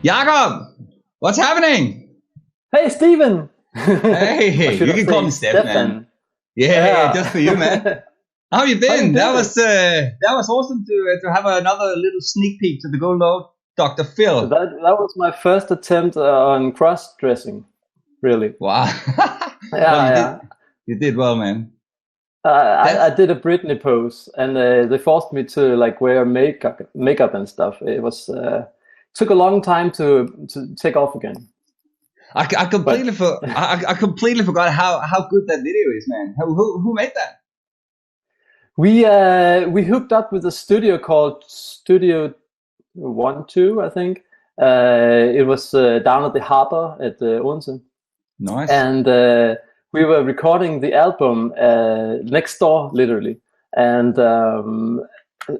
Jakob, what's happening? Hey, Steven! Or Hey, should you I can call say me Steph, man. Stefan? Yeah, just Yeah. for you, man. How have you How you been? doing? That was awesome to have another little sneak peek to the good old Dr. Phil. That was my first attempt on cross-dressing, really. Wow. Well, Yeah, yeah. you did well, man. I That's did a Britney pose, and they forced me to like wear makeup and stuff. It was took a long time to take off again, I but completely I completely forgot how good that video is, man. Who made that? we hooked up with a studio called Studio 1 2, I think. It was down at the harbor at Odense. Nice. And we were recording the album next door, literally. And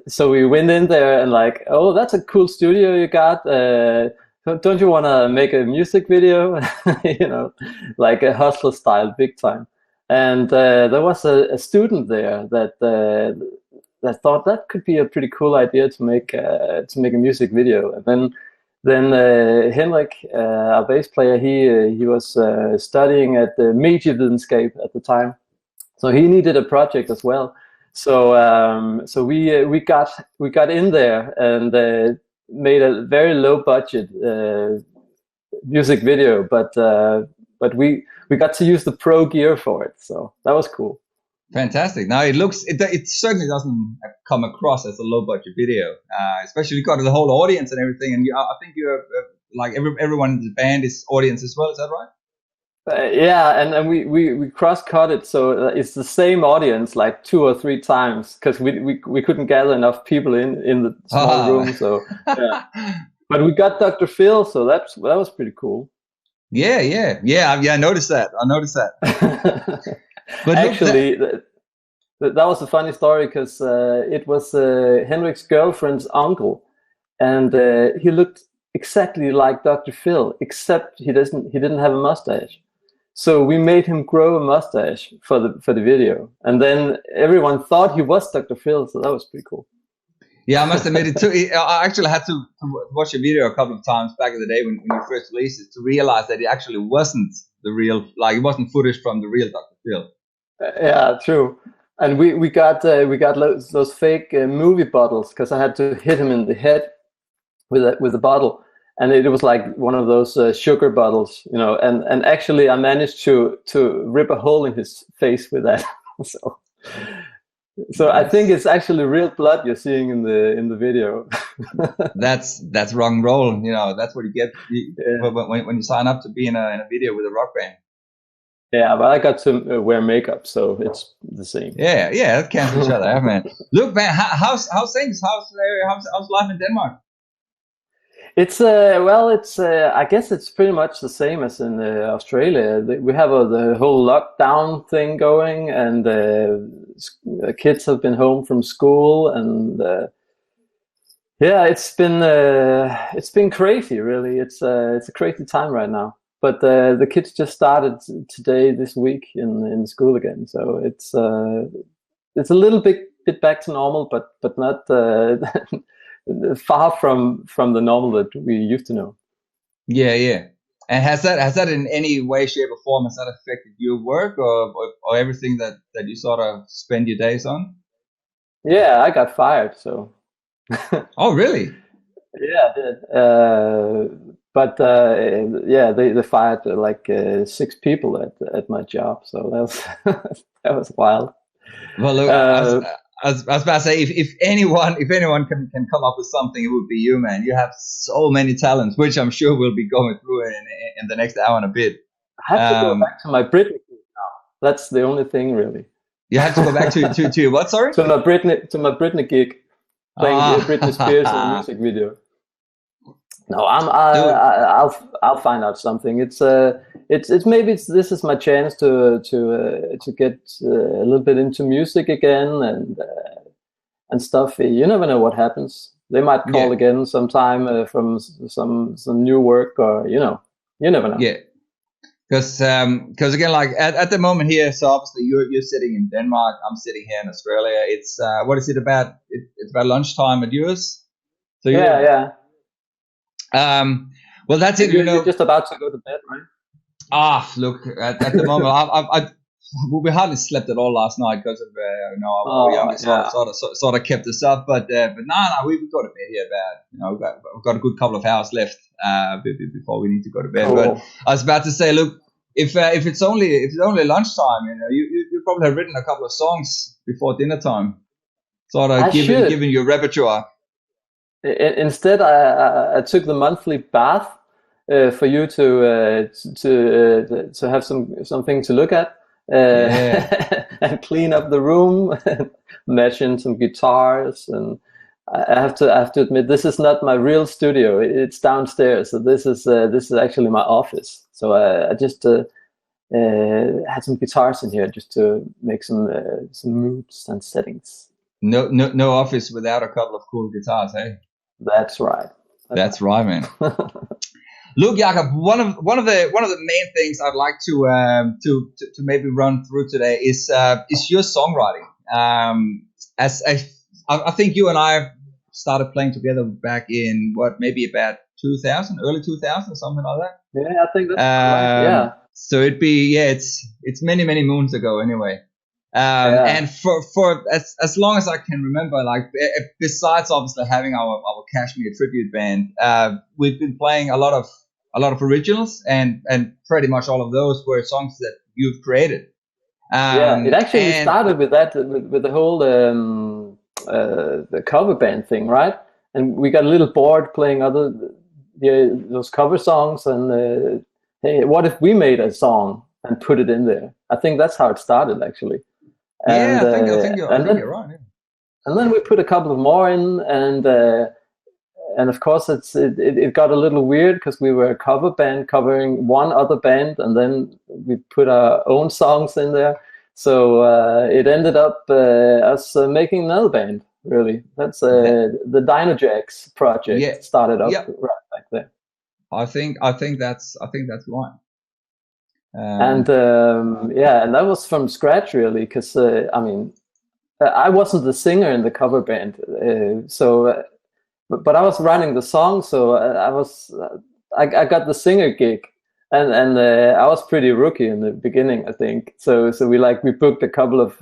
so we went in there and like, oh, that's a cool studio you got. Don't you want to make a music video? You know, like a hustler style, big time. And there was a student there that thought that could be a pretty cool idea to make a music video. And then Henrik, our bass player, he was studying at the Medievidenskab at the time, so he needed a project as well. So we got in there and made a very low budget music video, but we got to use the pro gear for it, so that was cool. Fantastic. Now it certainly doesn't come across as a low budget video, especially you got the whole audience and everything. And I think you're like everyone in the band is audience as well. Is that right? Yeah, and we cross-cut it, so it's the same audience like 2 or 3 times because we couldn't gather enough people in the small Oh. room. So yeah, but we got Dr. Phil, so that was pretty cool. Yeah. I noticed that. But look, Actually, that was a funny story because it was Henrik's girlfriend's uncle, and he looked exactly like Dr. Phil, except he didn't have a mustache. So we made him grow a mustache for the video, and then everyone thought he was Dr. Phil, so that was pretty cool. yeah, I must admit it too. I actually had to watch the video a couple of times back in the day when you first released it to realize that it actually wasn't the real, like it wasn't footage from the real Dr. Phil. Yeah, true. And we got those fake movie bottles because I had to hit him in the head with a bottle, and it was like one of those sugar bottles, you know. And actually, I managed to rip a hole in his face with that. So I think it's actually real blood you're seeing in the video. That's rock and roll. You know, that's what you get Yeah. when you sign up to be in a video with a rock band. Yeah, but I got to wear makeup, so it's the same. Yeah, that cancels each other out, man. Look, man, how's things? How's life in Denmark? It's I guess it's pretty much the same as in Australia. We have the whole lockdown thing going, and kids have been home from school, and yeah, it's been crazy, really. It's a crazy time right now. But the kids just started this week in school again, so it's a little bit back to normal, but not far from the normal that we used to know. Yeah. And has that in any way, shape, or form has that affected your work or everything that you sort of spend your days on? Yeah, I got fired, so Oh, really? yeah, I did. But yeah, they fired like 6 people at my job, so that was that was wild. Well, look, Uh, I was about to say, if anyone can come up with something, it would be you, man. You have so many talents, which I'm sure we'll be going through in the next hour and a bit. I have to go Um, back to my Britney now. That's the only thing, really. you have to go back to your what? Sorry. To my Britney gig, playing Britney Spears in a music video. No, Dude, I'll find out something. It's maybe this is my chance to get a little bit into music again and stuff. You never know what happens. They might call yeah, again sometime from some new work, or you never know. yeah. Because again, like at the moment here, so obviously you're sitting in Denmark, I'm sitting here in Australia. It's what is it about? It's about lunchtime at yours. So Yeah, you're yeah. um, Well, that's it. You're just about to go to bed, right? Look, at the moment, we hardly slept at all last night because of our youngest sort of kept us up. But we go to bed here about we've got a good couple of hours left before we need to go to bed. Cool. But I was about to say, look, if it's only lunchtime, you probably have written a couple of songs before dinner time, sort of giving you a repertoire. Instead, I took the monthly bath for you to have something to look at. And clean up the room, mention some guitars, and I have to admit, this is not my real studio. It's downstairs, so this is actually my office. So I just had some guitars in here just to make some moods and settings. No office without a couple of cool guitars, hey? That's right. That's right, man. Look, Jakob, one of the main things I'd like to maybe run through today is your songwriting. I think you and I started playing together back in maybe about 2000, early 2000, something like that. Yeah, I think that's right. Yeah. So it's many moons ago anyway. And for as long as I can remember, like besides obviously having our Kashmir tribute band, we've been playing a lot of originals, and pretty much all of those were songs that you've created. It actually started with that, with the whole the cover band thing, right? And we got a little bored playing those cover songs, and hey, what if we made a song and put it in there? I think that's how it started, actually. And, I think you're right. Yeah. And then we put a couple of more in, and of course it got a little weird because we were a cover band covering one other band, and then we put our own songs in there. So it ended up us making another band. Really, that's the Dinesen project started up right back there. I think that's right. And that was from scratch, really, because I wasn't the singer in the cover band, but I was writing the song, so I got the singer gig, and I was pretty rookie in the beginning, I think. So we booked a couple of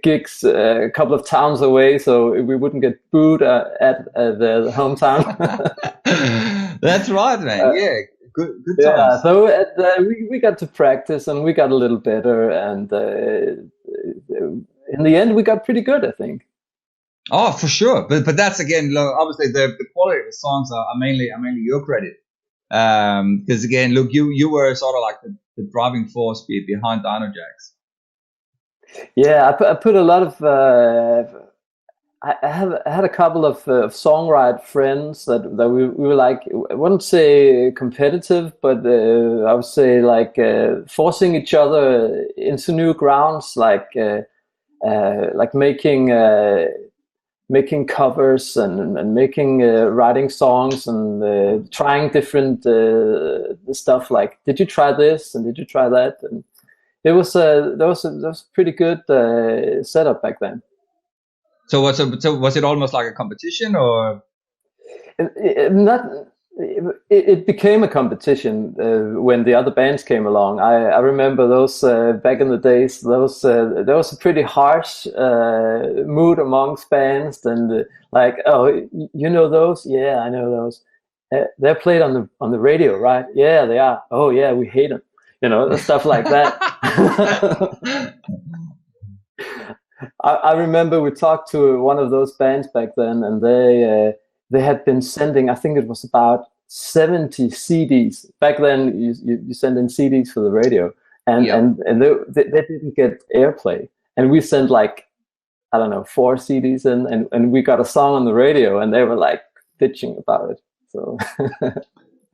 gigs a couple of towns away, so we wouldn't get booed at the hometown. That's right, man. Good times. Yeah, so we got to practice, and we got a little better, and in the end we got pretty good, I think. Oh, for sure, but that's again, obviously the quality of the songs are mainly your credit, because again, look, you were sort of like the driving force behind Dino Jacks. Yeah, I put a lot of. I had a couple of songwriter friends that we were like, I wouldn't say competitive, but I would say like forcing each other into new grounds, like making covers and making writing songs and trying different stuff. Like, did you try this and did you try that? And it was that was a pretty good setup back then. So was it almost like a competition, or? It became a competition when the other bands came along. I remember those back in the days. There was a pretty harsh mood amongst bands, and like, oh, you know those? Yeah, I know those. They're played on the radio, right? Yeah, they are. Oh yeah, we hate them. Stuff like that. I remember we talked to one of those bands back then, and they had been sending, I think it was about 70 CDs. Back then, you send in CDs for the radio, and they didn't get airplay. And we sent like, I don't know, 4 CDs in, and we got a song on the radio, and they were like bitching about it. So.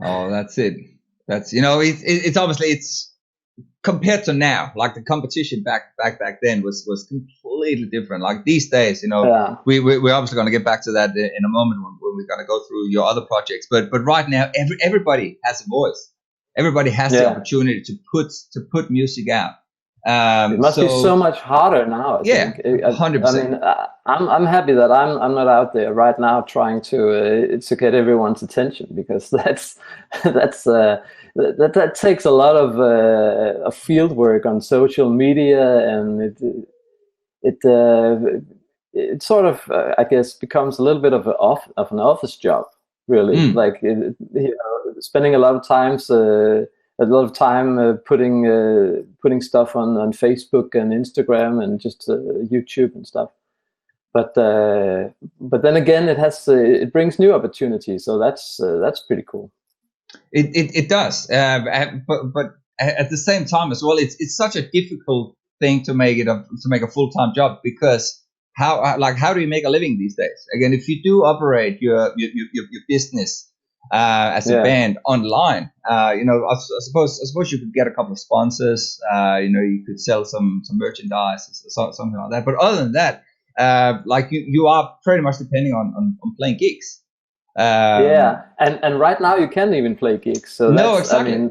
Oh, that's it. That's it's obviously compared to now, like the competition back then was completely different. Like these days, we're obviously going to get back to that in a moment when we're going to go through your other projects. But right now, everybody has a voice. Everybody has the opportunity to put music out. It must be so much harder now, I yeah, think. 100%. mean, I'm happy that I'm not out there right now trying to get everyone's attention, because that takes a lot of field work on social media, and it sort of I guess becomes a little bit of an office job, really. Like spending a lot of time putting stuff on Facebook and Instagram and just YouTube and stuff. But then again, it brings new opportunities, so that's pretty cool. It does, but at the same time as well, it's such a difficult thing to make a full-time job, because how do you make a living these days? Again, if you do operate your business as a band online, I suppose you could get a couple of sponsors. You could sell some merchandise or something like that. But other than that, you are pretty much depending on playing gigs. And right now you can't even play gigs. So no, exactly.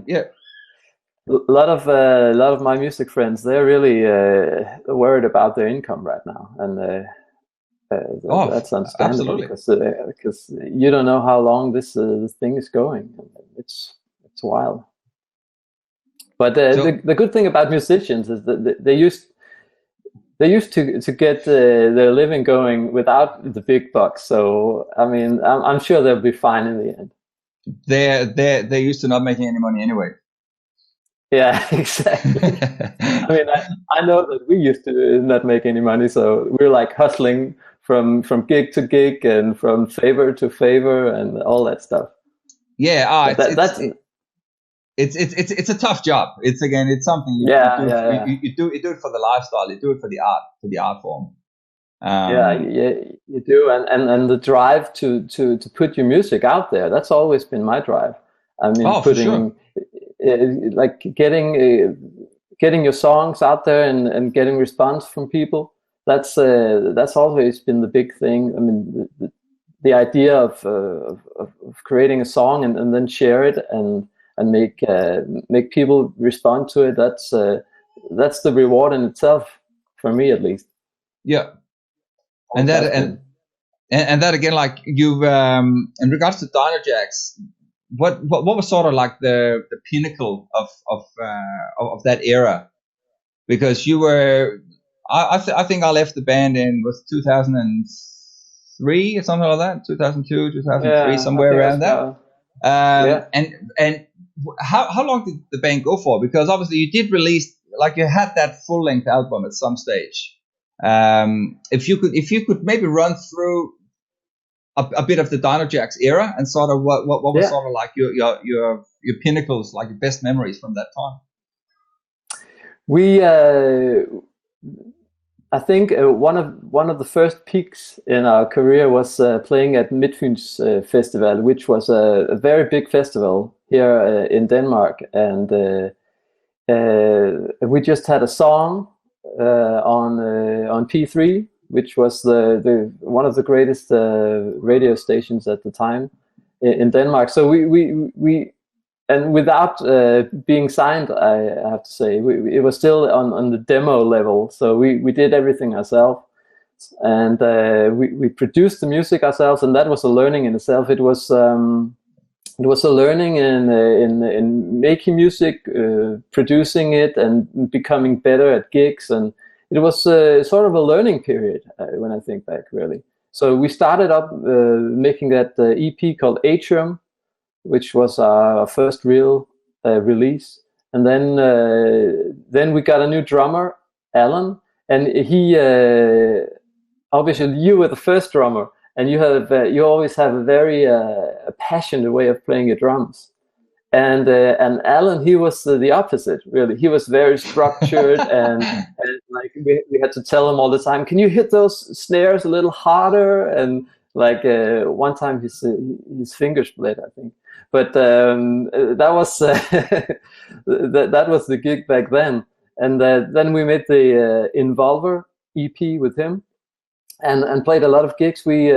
A lot of my music friends, they're really worried about their income right now, and that's understandable, because you don't know how long this thing is going. It's wild. But the good thing about musicians is that they used to get their living going without the big bucks. So I mean, I'm sure they'll be fine in the end. They're used to not making any money anyway. Yeah, exactly. I mean, I know that we used to not make any money, so we're like hustling from gig to gig and from favor to favor and all that stuff. Yeah, it's a tough job. It's something you do it for the lifestyle. You do it for the art form. You do, and the drive to put your music out there. That's always been my drive. I mean, for sure. Like getting your songs out there and getting response from people. That's always been the big thing. I mean, the idea of creating a song and then share it and make people respond to it. That's the reward in itself, for me at least. Yeah, and that again, like you've in regards to Dynajacks, what was sort of like the pinnacle of that era? Because you were, I think I left the band was 2003 or something like that, 2002, 2003, somewhere around that. And how long did the band go for? Because obviously you did release, like, you had that full length album at some stage. If you could maybe run through a bit of the Dynajacks era and sort of what was sort of like your pinnacles, like your best memories from that time. I think one of the first peaks in our career was playing at Midtfyns Festival, which was a very big festival here in Denmark, and we just had a song on P3, which was the one of the greatest radio stations at the time in Denmark. So we and without being signed, I have to say, it was still on the demo level. So we did everything ourselves, and we produced the music ourselves, and that was a learning in itself. It was a learning in making music, producing it, and becoming better at gigs, and it was sort of a learning period when I think back, really. So we started up making that EP called Atrium, which was our first real release, and then we got a new drummer, Alan, and he obviously you were the first drummer, and you always have a very passionate way of playing your drums, and Alan, he was the opposite, really. He was very structured, and like we had to tell him all the time, can you hit those snares a little harder? And like one time his finger split, I think. But that was that was the gig back then, and then we made the Involver EP with him, and played a lot of gigs. We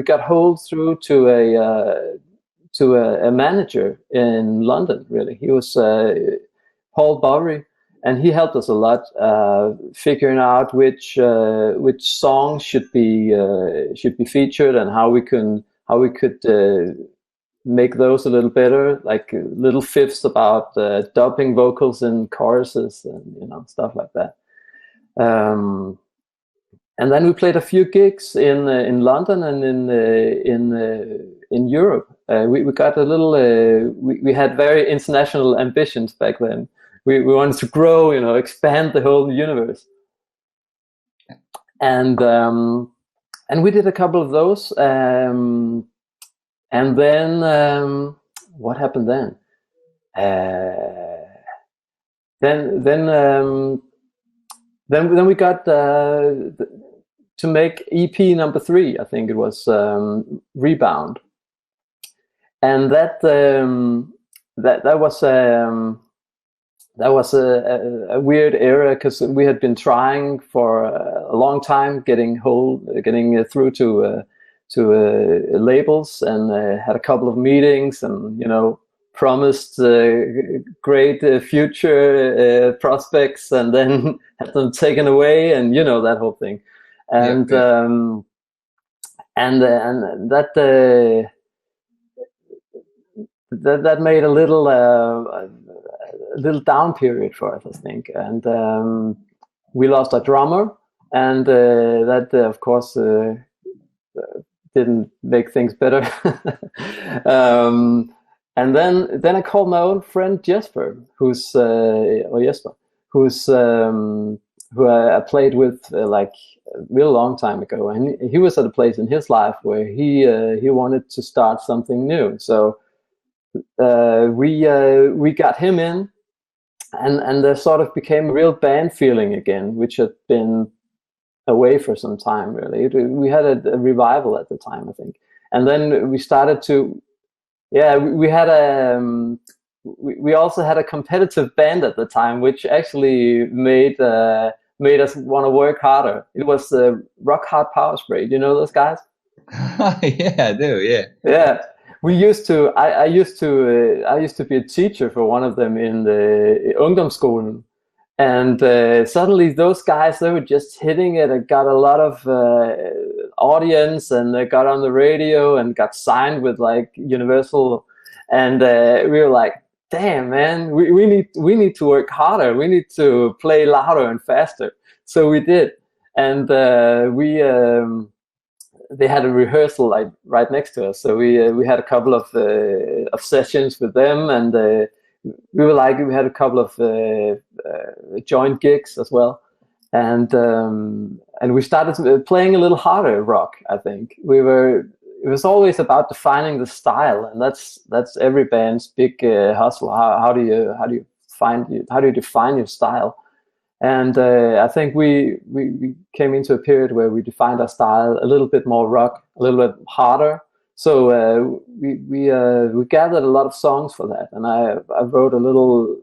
got hold through to a manager in London. Really, he was Paul Bowery, and he helped us a lot, figuring out which songs should be featured, and how we could make those a little better, like little fifths about dubbing vocals in choruses and stuff like that. And then we played a few gigs in London and in Europe. We got a little. We had very international ambitions back then. We wanted to grow, expand the whole universe. And we did a couple of those. And then what happened then? Then we got to make EP number 3. I think it was Rebound, and that was a weird era, because we had been trying for a long time getting through to labels, and had a couple of meetings, and promised great future prospects, and then had them taken away, and that whole thing, and that made a little down period for us, I think, and we lost our drummer, and that of course didn't make things better. And then I called my old friend Jesper, who I played with like a real long time ago, and he was at a place in his life where he wanted to start something new. So we got him in, and there sort of became a real band feeling again, which had been away for some time. Really, we had a revival at the time, I think, and then we started to. Yeah, we had we also had a competitive band at the time, which actually made us want to work harder. It was Rock Hard Power Spray. Do you know those guys? Yeah, I do. Yeah. Yeah, we used to. I used to be a teacher for one of them in the Ungdomsskolen, and suddenly those guys, they were just hitting it and got a lot of audience, and they got on the radio and got signed with like Universal, and we were like, damn man, we need to work harder, we need to play louder and faster. So we did, and they had a rehearsal like right next to us, so we had a couple of sessions with them, and we had a couple of joint gigs as well. And we started playing a little harder rock. I think it was always about defining the style, and that's every band's big hustle. How do you define your style? And I think we came into a period where we defined our style a little bit more rock, a little bit harder. So we gathered a lot of songs for that, and I wrote a little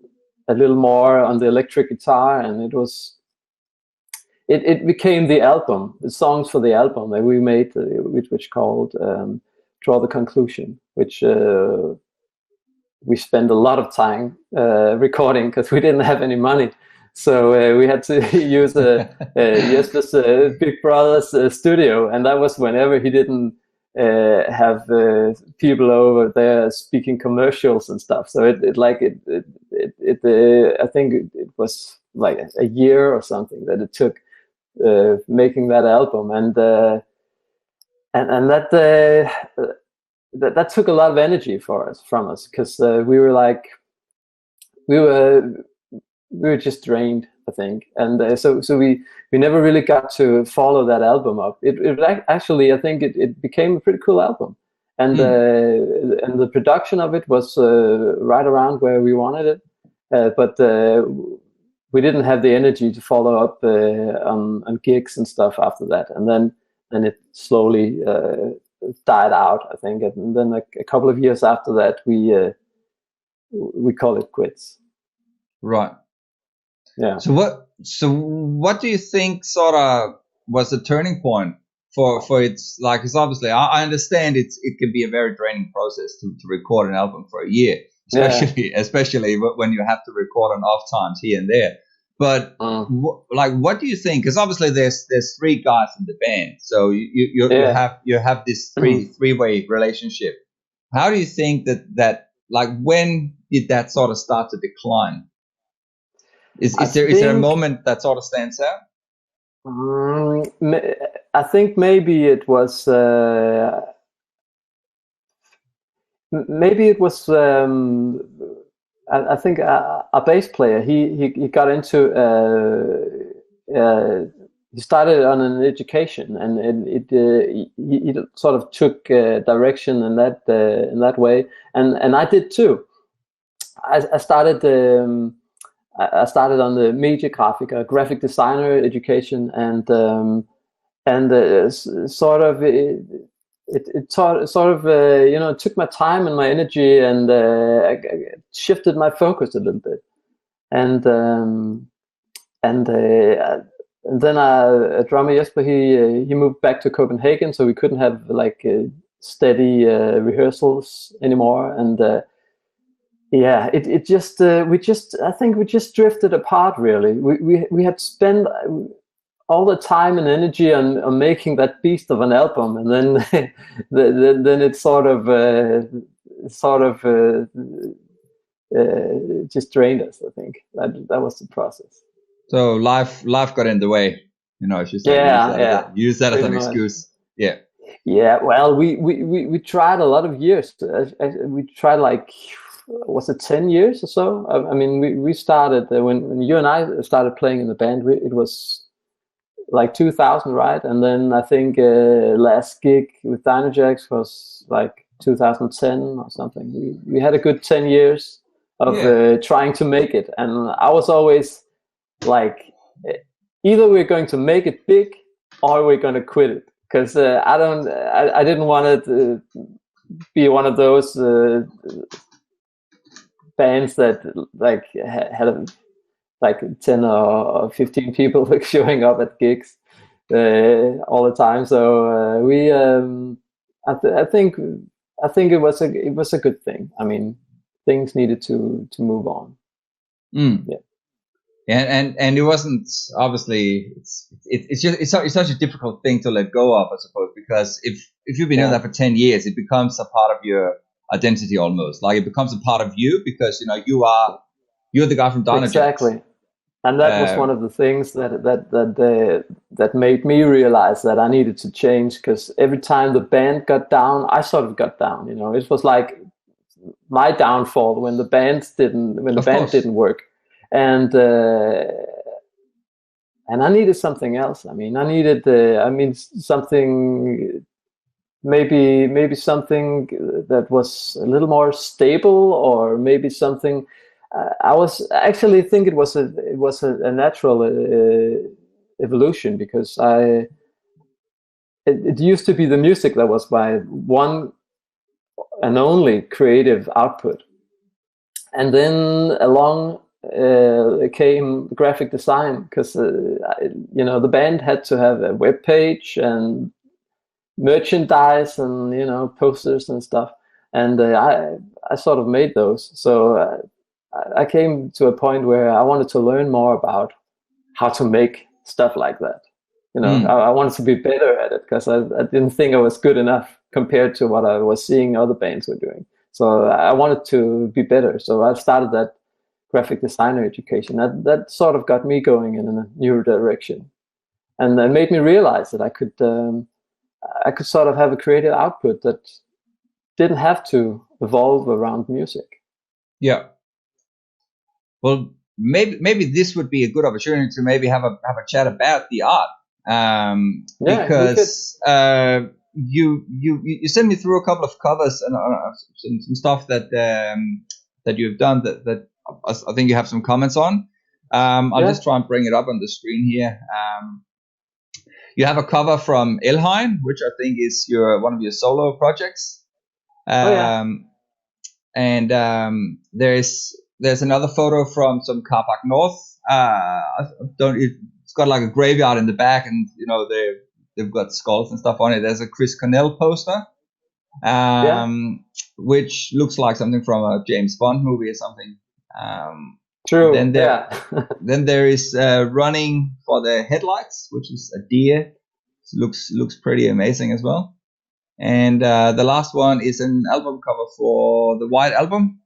more on the electric guitar, and it became the album, the songs for the album that we made, which called Draw the Conclusion, which we spent a lot of time recording, because we didn't have any money. So we had to use Jesper's Big Brother's studio, and that was whenever he didn't have people over there speaking commercials and stuff. So I think it was like a year or something that it took making that album, and that took a lot of energy from us, because we were just drained, I think, and so we never really got to follow that album up. It actually, I think it became a pretty cool album, and the production of it was right around where we wanted it, but we didn't have the energy to follow up on gigs and stuff after that, and then it slowly died out, I think, and then a couple of years after that we call it quits. Right. Yeah. So what do you think sort of was the turning point for it's like, it's obviously I understand it can be a very draining process to record an album for a year, especially when you have to record on off times here and there. But what do you think? Because obviously there's three guys in the band, so you have this three-way relationship. How do you think that like when did that sort of start to decline? Is there a moment that sort of stands out? I think maybe it was I think a bass player. He got into he started on an education, and he sort of took direction in that way, and I did too. I started on the media graphic designer education, and sort of it sort of took my time and my energy, and I shifted my focus a little bit, and then a drummer, Jesper, he moved back to Copenhagen, so we couldn't have like steady rehearsals anymore, and I think we just drifted apart, really. We had spent all the time and energy on making that beast of an album, and then then it sort of just drained us. I think that was the process. So life got in the way, Just use that as an excuse. Yeah. Well, we tried a lot of years. We tried like, was it 10 years or so? I mean, we started when you and I started playing in the band. It was like 2000, right? And then I think last gig with Dynajax was like 2010 or something. We had a good 10 years of trying to make it, and I was always like, either we're going to make it big or we're going to quit it, because I didn't want it to be one of those bands that like had like 10 or 15 people like showing up at gigs all the time. So I think it was a good thing. I mean, things needed to move on. Yeah. And it wasn't, obviously it's such a difficult thing to let go of, I suppose, because if you've been doing that for 10 years, it becomes a part of your identity almost. Like it becomes a part of you, because you're the guy from Dynajax. Exactly. And that was one of the things that made me realize that I needed to change, because every time the band got down, I sort of got down. It was like my downfall when the band didn't work, and I needed something else. I mean, I needed something, maybe something that was a little more stable, or maybe something. I was actually think it was a natural evolution, because it used to be the music that was my one and only creative output, and then along came graphic design, because the band had to have a web page and merchandise and posters and stuff, and I sort of made those. So I came to a point where I wanted to learn more about how to make stuff like that. I wanted to be better at it, because I didn't think I was good enough compared to what I was seeing other bands were doing. So I wanted to be better. So I started that graphic designer education. That sort of got me going in a new direction, and it made me realize that I could sort of have a creative output that didn't have to evolve around music. Yeah. Well, maybe this would be a good opportunity to maybe have a chat about the art, because you sent me through a couple of covers and some stuff that you've done that I think you have some comments on. I'll just try and bring it up on the screen here. You have a cover from Helhammer, which I think is one of your solo projects. And there's another photo from some car park north. It's got like a graveyard in the back, and they've got skulls and stuff on it. There's a Chris Cornell poster, which looks like something from a James Bond movie or something. True. Then there is running for the headlights, which is a deer. Looks pretty amazing as well. And the last one is an album cover for the White Album.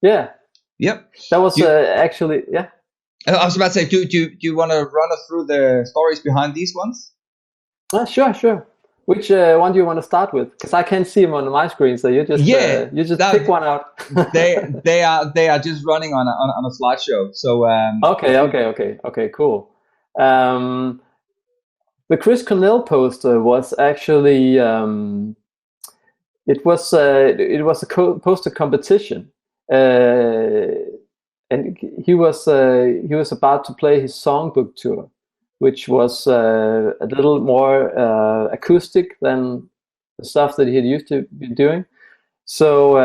Yeah. Yep. That was actually, yeah. I was about to say, do you want to run us through the stories behind these ones? Sure. Which one do you want to start with? Because I can't see them on my screen, so you just pick one out. they are just running on a slideshow. So okay, cool. The Chris Cornell poster was actually it was a poster competition, and he was about to play his songbook tour, which was a little more acoustic than the stuff that he had used to be doing. So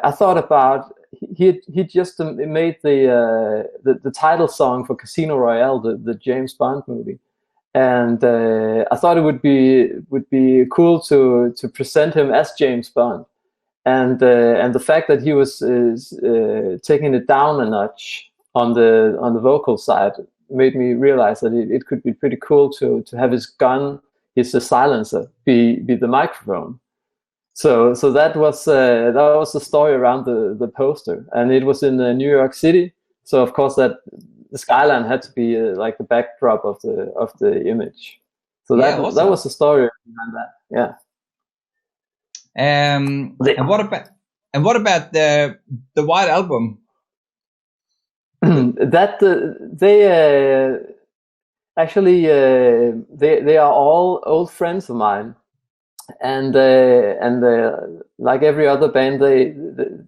I thought about he just made the title song for Casino Royale, the James Bond movie, and I thought it would be cool to present him as James Bond, and the fact that he was taking it down a notch on the vocal side made me realize that it could be pretty cool to have his gun, his silencer, be the microphone. So that was the story around the poster, and it was in New York City. So of course that the skyline had to be like the backdrop of the image. So that was the story behind that. Yeah. And what about the White Album? That they actually they are all old friends of mine, and like every other band,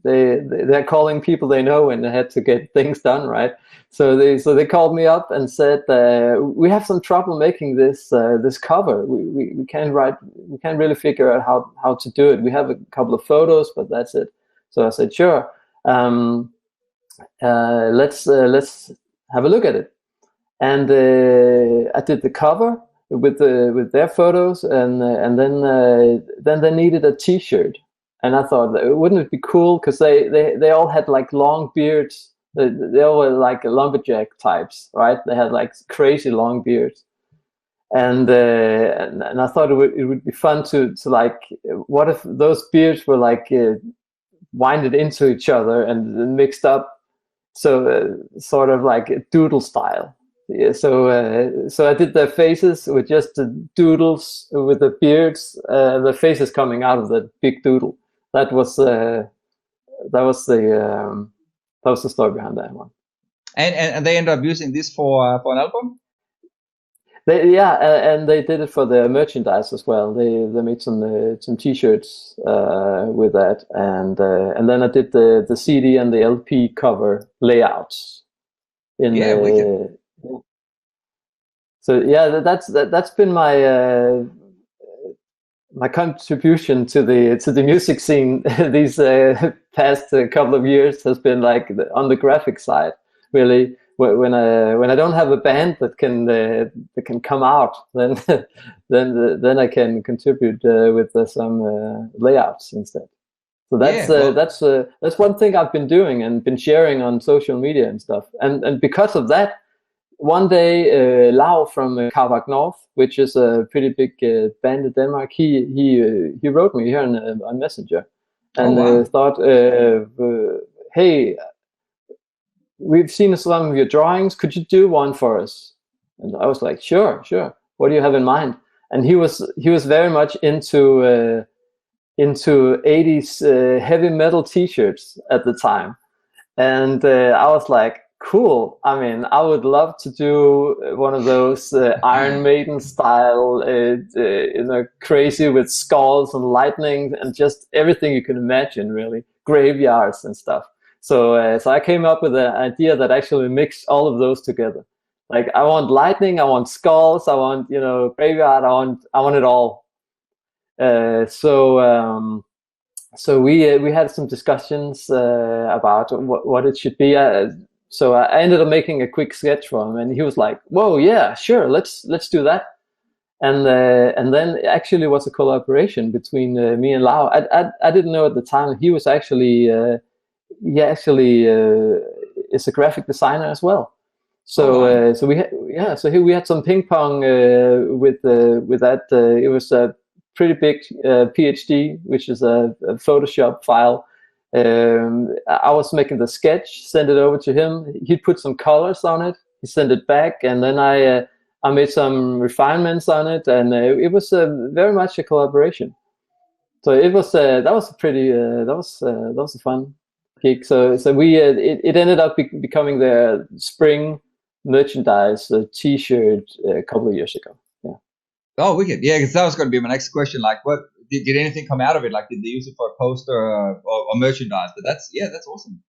they're calling people they know when they had to get things done, right? So they called me up and said, we have some trouble making this cover. We can't really figure out how to do it. We have a couple of photos, but that's it. So I said, sure. Let's have a look at it, and I did the cover with their photos, and then they needed a T-shirt, and I thought, wouldn't it be cool, because they all had like long beards. They all were like lumberjack types, right? They had like crazy long beards, and I thought it would be fun to like, what if those beards were like winded into each other and mixed up. So sort of like a doodle style. Yeah, so I did their faces with just the doodles with the beards, the faces coming out of the big doodle. That was the story behind that one. And they ended up using this for an album. And they did it for the merchandise as well. They made some T-shirts with that, and then I did the CD and the LP cover layouts. So yeah, that's been my my contribution to the music scene these past couple of years has been like on the graphic side, really. When I don't have a band that can come out, then I can contribute with some layouts instead. So that's one thing I've been doing and been sharing on social media and stuff. And because of that, one day Lau from Carbac North, which is a pretty big band in Denmark, he wrote me here on Messenger, and thought, hey, we've seen some of your drawings. Could you do one for us? And I was like, sure. What do you have in mind? And he was very much into 80s heavy metal T-shirts at the time, and I was like, cool. I mean, I would love to do one of those Iron Maiden style, crazy with skulls and lightning and just everything you can imagine, really, graveyards and stuff. So I came up with an idea that actually mixed all of those together. Like, I want lightning, I want skulls, I want graveyard, I want it all. So we had some discussions about what it should be. So I ended up making a quick sketch for him, and he was like, "Whoa, yeah, sure, let's do that." And then it actually was a collaboration between me and Lau. I didn't know at the time he was actually. He actually is a graphic designer as well. So so here we had some ping pong with that. It was a pretty big PhD, which is a Photoshop file. I was making the sketch, sent it over to him. He put some colors on it. He sent it back, and then I made some refinements on it, and it was very much a collaboration. So it was that was a pretty that was a fun gig. So we it ended up becoming the spring merchandise T-shirt a couple of years ago. Yeah. Oh, wicked! Yeah, because that was going to be my next question. Like, what did anything come out of it? Like, did they use it for a poster or merchandise? But that's awesome.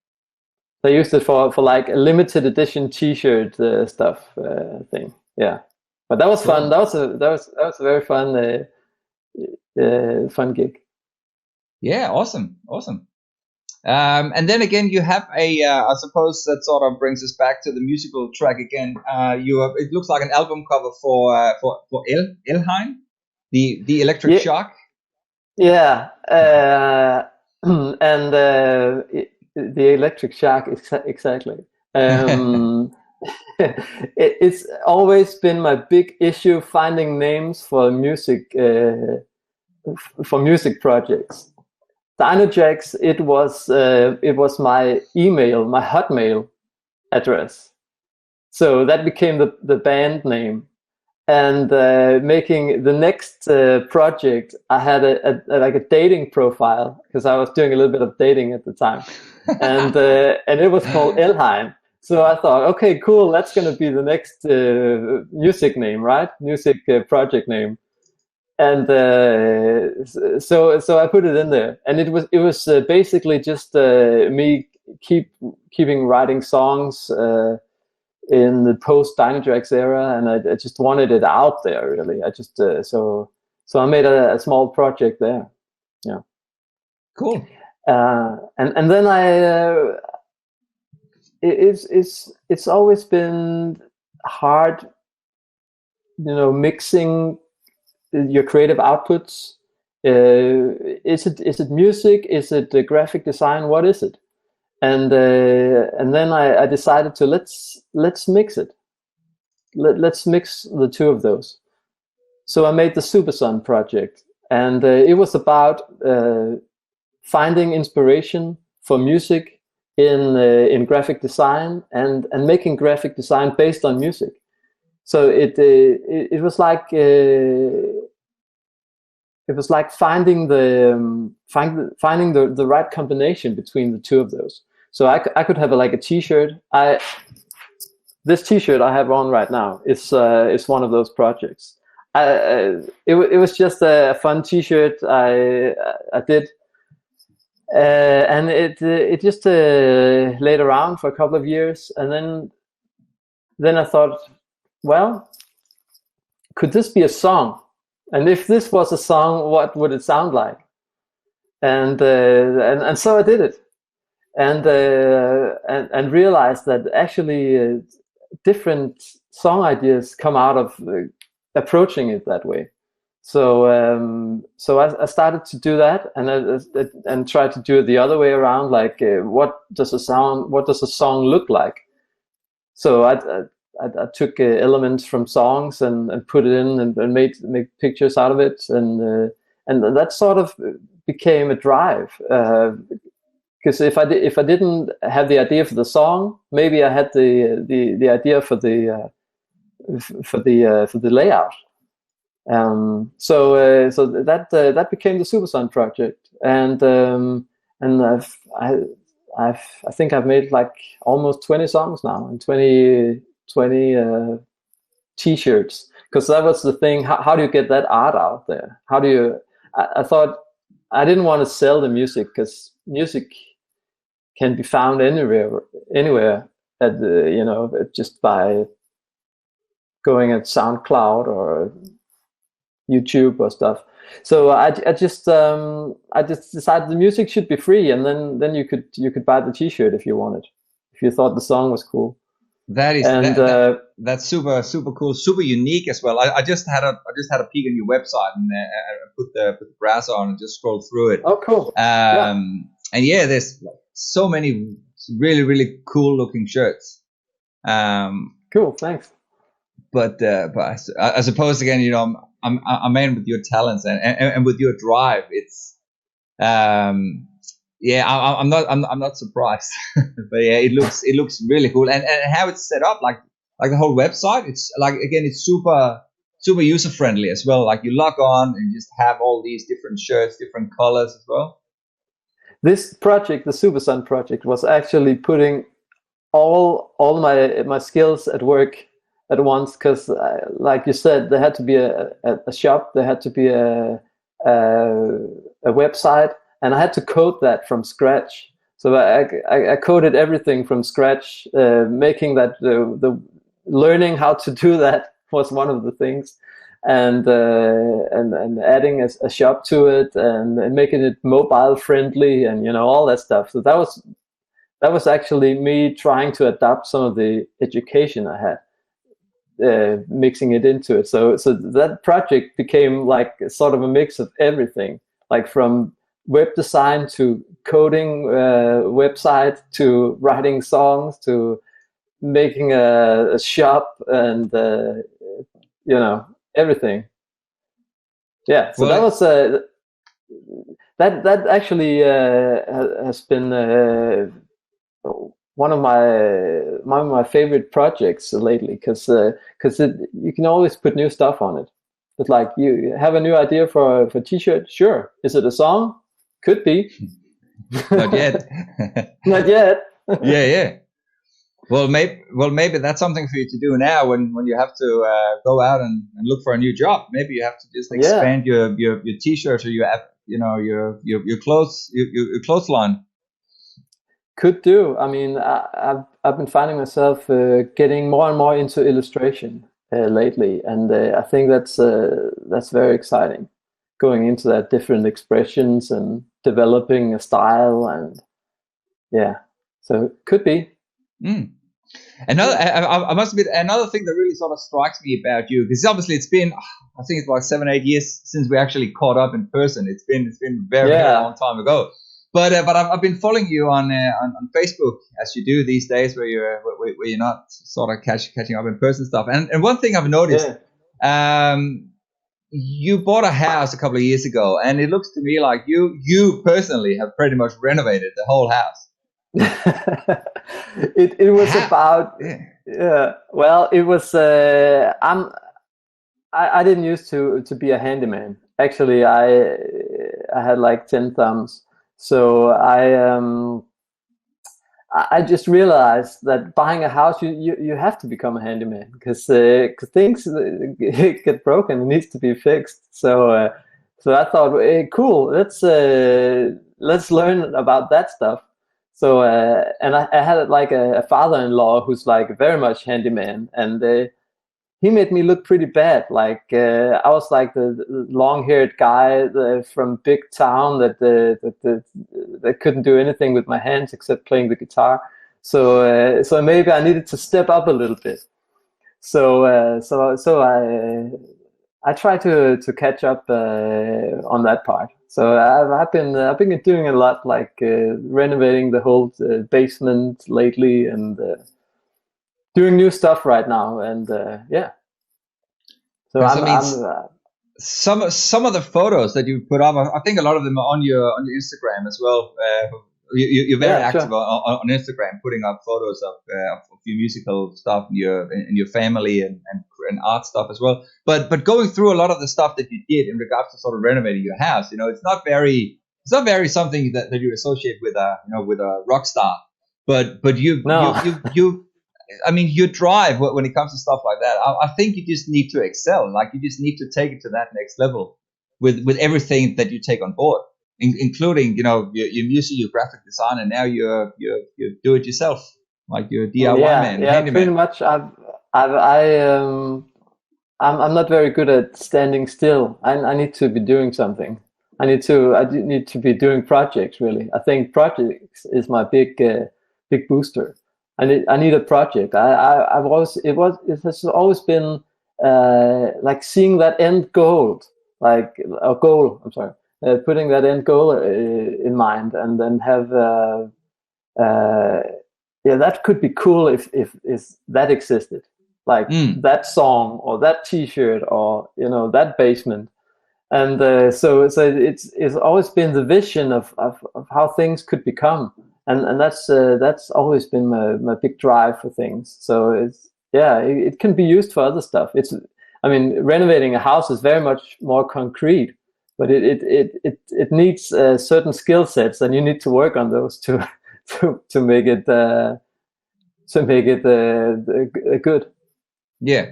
They used it for like a limited edition T-shirt stuff thing. Yeah, but that was fun. That was a very fun fun gig. Yeah, awesome. And then again, you have I suppose that sort of brings us back to the musical track again. It looks like an album cover for Helhammer, the Electric Shock. Yeah, and the Electric Shock, exactly. It's always been my big issue finding names for music projects. Dynajax, it was my email, my Hotmail address. So that became the band name. And making the next project, I had a dating profile because I was doing a little bit of dating at the time, and it was called Elheim. So I thought, okay, cool, that's going to be the next music name, right? Music project name. And so I put it in there, and it was basically just me keeping writing songs in the post Dynadrax era, and I just wanted it out there. Really, I just so I made a small project there. Yeah, cool. And then it's always been hard, mixing your creative outputs. Is it music? Is it graphic design? What is it? And then I decided to let's mix it. Let's mix the two of those. So I made the Super Sun project, and it was about finding inspiration for music in graphic design and making graphic design based on music. So it was like finding the right combination between the two of those. So I could have a T-shirt. This T-shirt I have on right now is one of those projects. It was just a fun T-shirt I did, and it just laid around for a couple of years, and then I thought, well, could this be a song? And if this was a song, what would it sound like? And so I did it, and realized that actually different song ideas come out of approaching it that way. So I started to do that, and try to do it the other way around. Like, what does a song look like? So I took elements from songs and put it in and made pictures out of it, and that sort of became a drive. Because if I didn't have the idea for the song, maybe I had the idea for the layout. So that became the Super Sun project, and I think I've made like almost 20 songs now and 20 T-shirts, because that was the thing. How do you get that art out there? How do you? I thought I didn't want to sell the music, because music can be found anywhere at just by going at SoundCloud or YouTube or stuff. So I just decided the music should be free, and then you could buy the T-shirt if you wanted, if you thought the song was cool. That's super cool, super unique as well. I just had a peek on your website, and I put the browser on and just scrolled through it. Oh, cool. And yeah, there's so many really, really cool looking shirts. Cool, thanks. But I suppose again, you know, I'm in with your talents and with your drive. It's yeah, I'm not surprised. But yeah, it looks really cool, and how it's set up, like the whole website. It's like, again, it's super user friendly as well. Like, you log on and just have all these different shirts, different colors as well. This project, the Super Sun project, was actually putting all my skills at work at once, because like you said, there had to be a shop, there had to be a website, and I had to code that from scratch. So I coded everything from scratch, making that the learning how to do that was one of the things, and adding a shop to it, and making it mobile friendly, and you know, all that stuff. So that was actually me trying to adapt some of the education I had, mixing it into it. So that project became like sort of a mix of everything, like from web design to coding website, to writing songs, to making a shop, and you know, everything. Yeah, so Well, that was that actually has been one of my favorite projects lately, because you can always put new stuff on it. It's like, you have a new idea for a t-shirt, sure. Is it a song? Could be. Not yet. Not yet. Yeah. Well, maybe that's something for you to do now when you have to go out and look for a new job. Maybe you have to just expand your t-shirts, or your clothes, your clothesline. Could do. I mean, I've been finding myself getting more and more into illustration lately, and I think that's very exciting. Going into that, different expressions and developing a style, and yeah, so could be. I must admit, another thing that really sort of strikes me about you, because obviously it's been, I think it's like 7-8 years since we actually caught up in person. It's been very long time ago. But I've been following you on Facebook, as you do these days, where you're not sort of catching up in person stuff. And one thing I've noticed, you bought a house a couple of years ago, and it looks to me like you personally have pretty much renovated the whole house. It was about well, it was I didn't used to be a handyman. Actually, I had like 10 thumbs. So I just realized that buying a house, you have to become a handyman, because things get broken, it needs to be fixed. So I thought, hey, cool, let's learn about that stuff. So and I had like a father-in-law who's like very much handyman, and he made me look pretty bad. Like I was like the long-haired guy from big town that couldn't do anything with my hands except playing the guitar. So maybe I needed to step up a little bit. So I try to catch up on that part. So I've been doing a lot, like renovating the whole basement lately, and doing new stuff right now, and yeah. So some of the photos that you put up, I think a lot of them are on your Instagram as well. You're very active on Instagram, putting up photos of your musical stuff, and your family, and art stuff as well. But going through a lot of the stuff that you did in regards to sort of renovating your house, you know, it's not very something that you associate with a rock star. But you I mean, your drive when it comes to stuff like that, I think you just need to excel. Like, you just need to take it to that next level with everything that you take on board, including, you know, your music, your graphic design, and now you do it yourself, like your DIY man. Yeah, handyman. Pretty much. I'm not very good at standing still. I need to be doing something. I need to be doing projects, really. I think projects is my big booster. I need a project. It has always been like seeing that end goal, like a goal. I'm sorry, putting that end goal in mind, and then have yeah, that could be cool if that existed, like that song or that T-shirt or that basement. And so it's always been the vision of how things could become, and that's always been my big drive for things. So it can be used for other stuff. I mean, renovating a house is very much more concrete, but it needs certain skill sets, and you need to work on those to make it good. Yeah.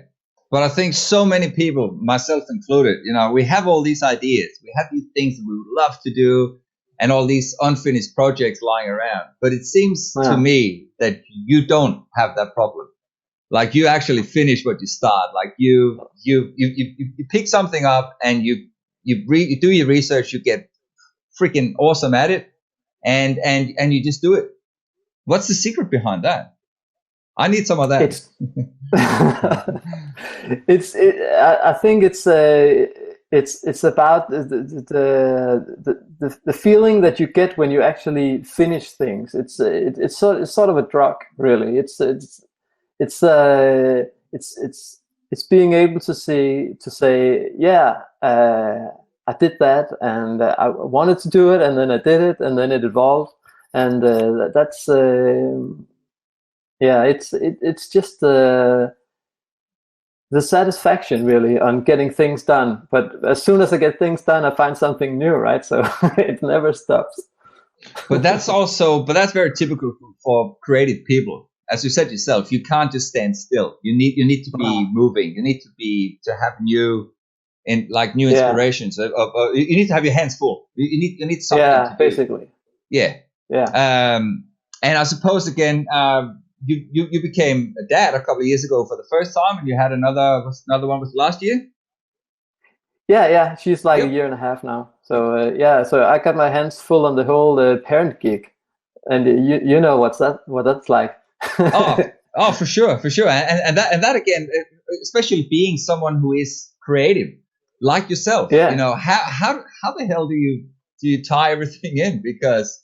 But I think so many people, myself included, we have all these ideas. We have these things that we would love to do and all these unfinished projects lying around. But it seems to me that you don't have that problem. Like you actually finish what you start. Like you pick something up and you do your research, you get freaking awesome at it, and you just do it. What's the secret behind that? I need some of that. I think it's about the feeling that you get when you actually finish things. It's sort of a drug, really. It's being able to say, yeah, I did that, and I wanted to do it, and then I did it, and then it evolved, and that's. Yeah, it's just the satisfaction really on getting things done. But as soon as I get things done, I find something new, right? So it never stops. But that's very typical for creative people. As you said yourself, you can't just stand still. You need to be moving. You need to have new inspirations. You need to have your hands full. You need something. Yeah, to basically. Yeah. And I suppose again. You became a dad a couple of years ago for the first time, and you had another one was last year. Yeah, she's like a year and a half now. So so I got my hands full on the whole parent gig, and you know what that's like. oh, for sure, and that again, especially being someone who is creative like yourself. Yeah. How the hell do you tie everything in? Because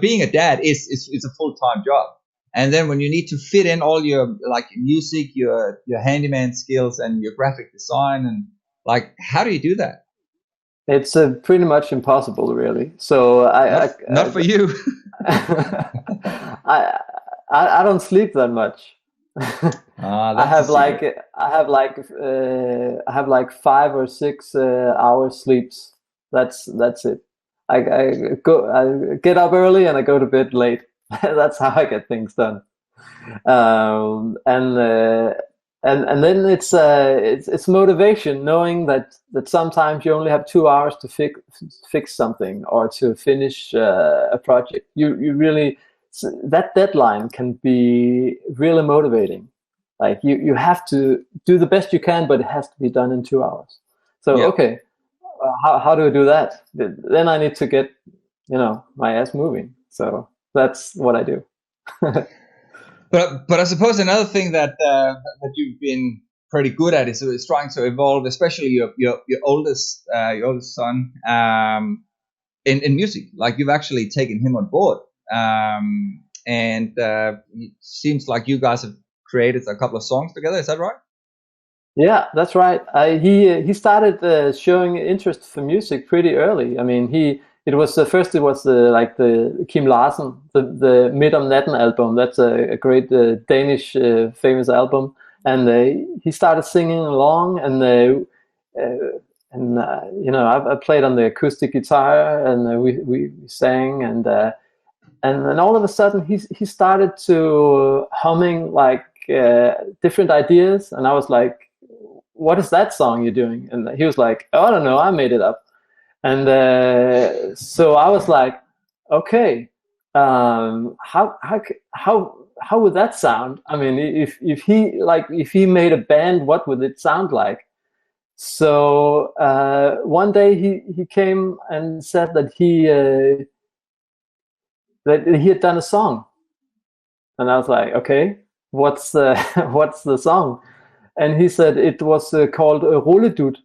being a dad is a full-time job. And then when you need to fit in all your music, your handyman skills, and your graphic design, and how do you do that? It's pretty much impossible, really. So not for you. I don't sleep that much. I have like 5 or 6 hours sleeps. That's it. I get up early and I go to bed late. That's how I get things done. And then it's motivation, knowing that sometimes you only have 2 hours to fix something or to finish a project. You really, that deadline can be really motivating. Like you have to do the best you can, but it has to be done in 2 hours. So okay, how do I do that? Then I need to get my ass moving. So that's what I do. But I suppose another thing that you've been pretty good at is trying to evolve, especially your oldest son in music. Like you've actually taken him on board, and it seems like you guys have created a couple of songs together. Is that right? Yeah, that's right. He started showing interest for music pretty early. I mean, it was the Kim Larsen, the Midt om Natten album. That's a great Danish famous album, and he started singing along, and I played on the acoustic guitar, and we sang, and then all of a sudden he started to humming different ideas, and I was like, "What is that song you're doing?" And he was like, "Oh, I don't know, I made it up." And so I was like, okay, how would that sound? I mean, if he made a band, what would it sound like? So one day he came and said that he had done a song, and I was like, okay, what's the song? And he said it was called Rulledut,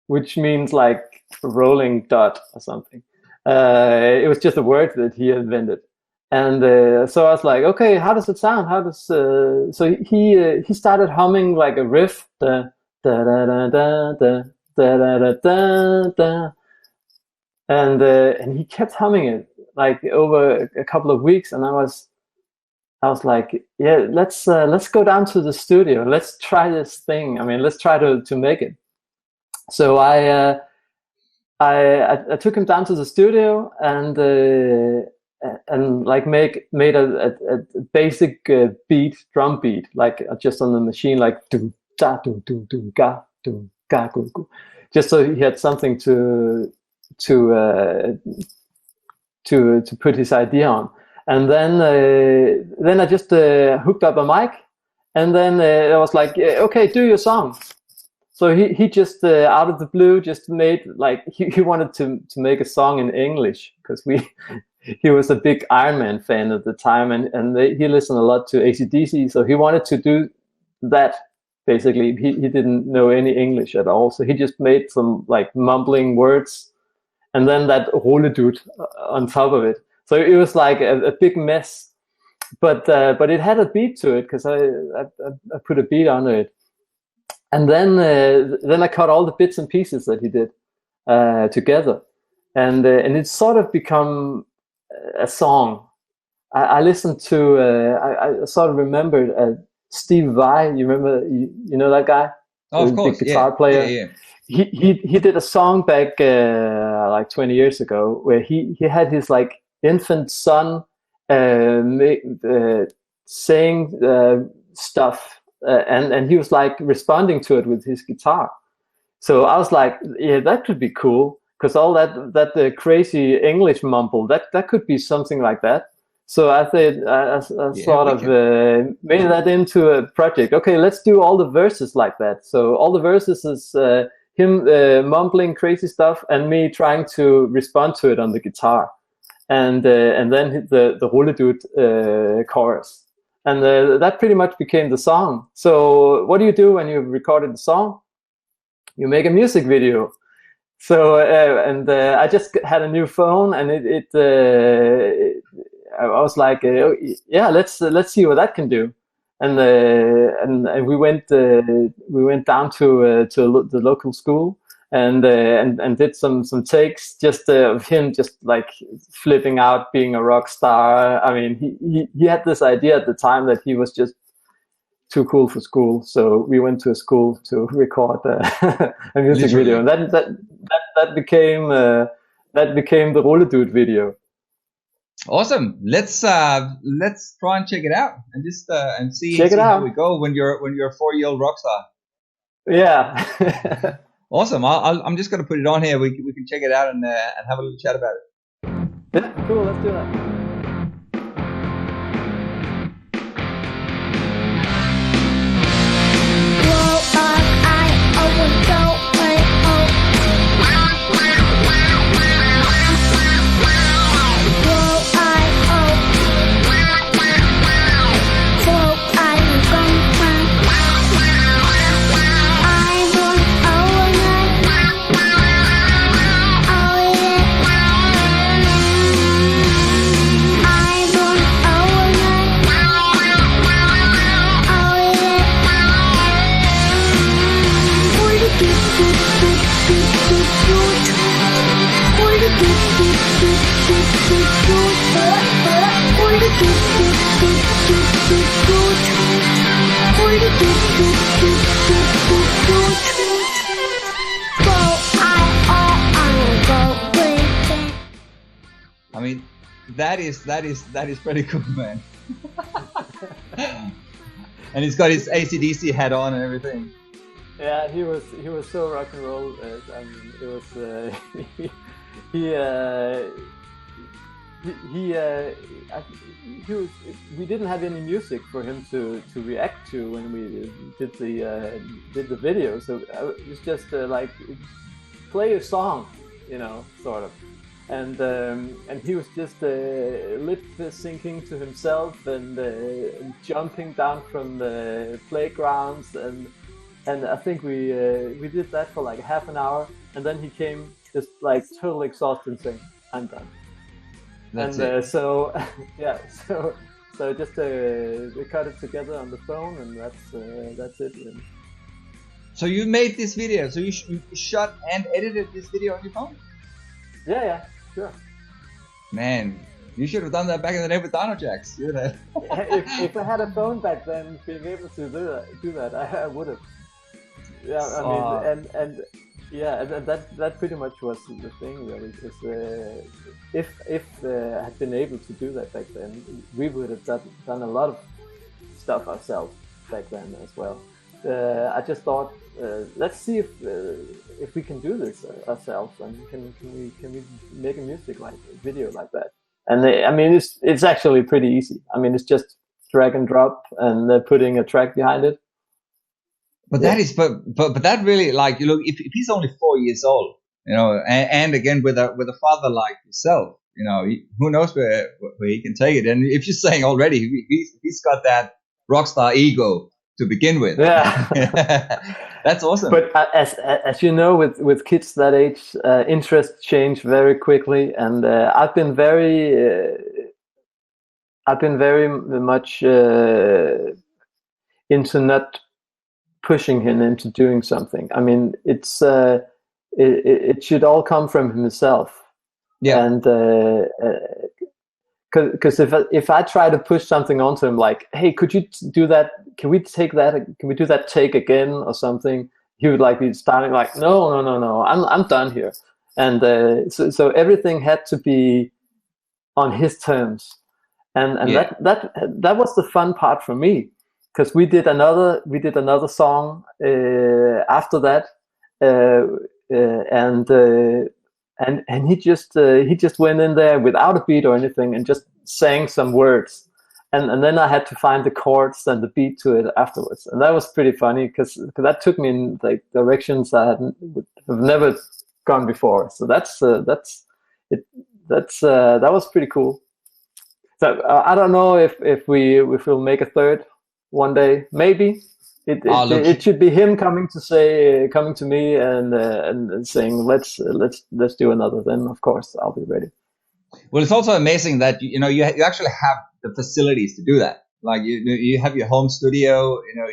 which means like rolling dot or something. It was just a word that he invented. And so I was like, okay, how does it sound? How does so he started humming like a riff, da da da da da da da da da da, and he kept humming it like over a couple of weeks, and I was like, yeah, let's go down to the studio, let's try this thing. I mean, let's try to make it. So I took him down to the studio and like made a basic drum beat, like just on the machine, like do da do ga gu gu, just so he had something to put his idea on. And then I just hooked up a mic, and then I was like, okay, do your song. So he just out of the blue just made like he wanted to make a song in English, because he was a big Iron Man fan at the time, and he listened a lot to AC/DC, so he wanted to do that. Basically, he didn't know any English at all, so he just made some like mumbling words, and then that Rolledut on top of it. So it was like a big mess, but it had a beat to it, because I put a beat on it. And then I cut all the bits and pieces that he did together, and it's sort of become a song. I listened to I sort of remembered Steve Vai. You remember? You know that guy? Oh, of course, big guitar player. Yeah. He did a song back like 20 years ago where he had his like infant son saying stuff. And he was like responding to it with his guitar. So I was like, yeah, that could be cool, because all that crazy English mumble, that could be something like that. So I said, I sort of made that into a project. Okay, let's do all the verses like that. So all the verses is him mumbling crazy stuff and me trying to respond to it on the guitar, and then the Rolledut chorus. And that pretty much became the song. So what do you do when you've recorded the song? You make a music video. So I just had a new phone, and I was like, yeah, let's see what that can do. And we went down to the local school and did some takes just of him just like flipping out, being a rock star. I mean, he had this idea at the time that he was just too cool for school, so we went to a school to record a music video, and that became the Rolledut video. Awesome. Let's try and check it out and just and see how we go when you're a 4-year-old rock star. Yeah. Awesome. I'm just going to put it on here. We can check it out and have a little chat about it. Yeah, cool. Let's do that. I mean, that is pretty cool, man. And he's got his AC/DC hat on and everything. Yeah, he was so rock and roll. I mean, it was we didn't have any music for him to react to when we did the video, so it was just like play a song, you know, sort of. And he was just lip syncing to himself and jumping down from the playgrounds, and I think we did that for like half an hour, and then he came just like totally exhausted and saying, "I'm done." That's And it. so yeah, so just we cut it together on the phone, and that's it. Really. So you made this video. So you shot and edited this video on your phone? Yeah, sure. Man, you should have done that back in the day with Dino Jacks. You know? If I had a phone back then, being able to do that, I would have. Yeah, I mean, and yeah, and that pretty much was the thing, really. Because if I had been able to do that back then, we would have done a lot of stuff ourselves back then as well. I just thought, let's see if we can do this ourselves, and can we make a video like that? And I mean, it's actually pretty easy. I mean, it's just drag and drop and putting a track behind it. But that is, but that really, like, you look, if he's only 4 years old, you know, and again with a father like yourself, you know, who knows where he can take it. And if you're saying already he's got that rock star ego to begin with, that's awesome. But as you know, with kids that age, interests change very quickly, and I've been very much into not pushing him into doing something. I mean, it should all come from himself. Yeah. And because if I try to push something onto him, like, hey, could you do that? Can we do that take again or something? He would like be starting like, no, I'm done here. And so everything had to be on his terms, and that was the fun part for me, because we did another song after that, and he just went in there without a beat or anything and just sang some words, and then I had to find the chords and the beat to it afterwards, and that was pretty funny because that took me in like directions I have never gone before. So that was pretty cool. So I don't know if we'll make a third one day. Maybe it should be him coming to me and saying let's do another. Then of course I'll be ready. Well, it's also amazing that you actually have the facilities to do that. Like you have your home studio. You know,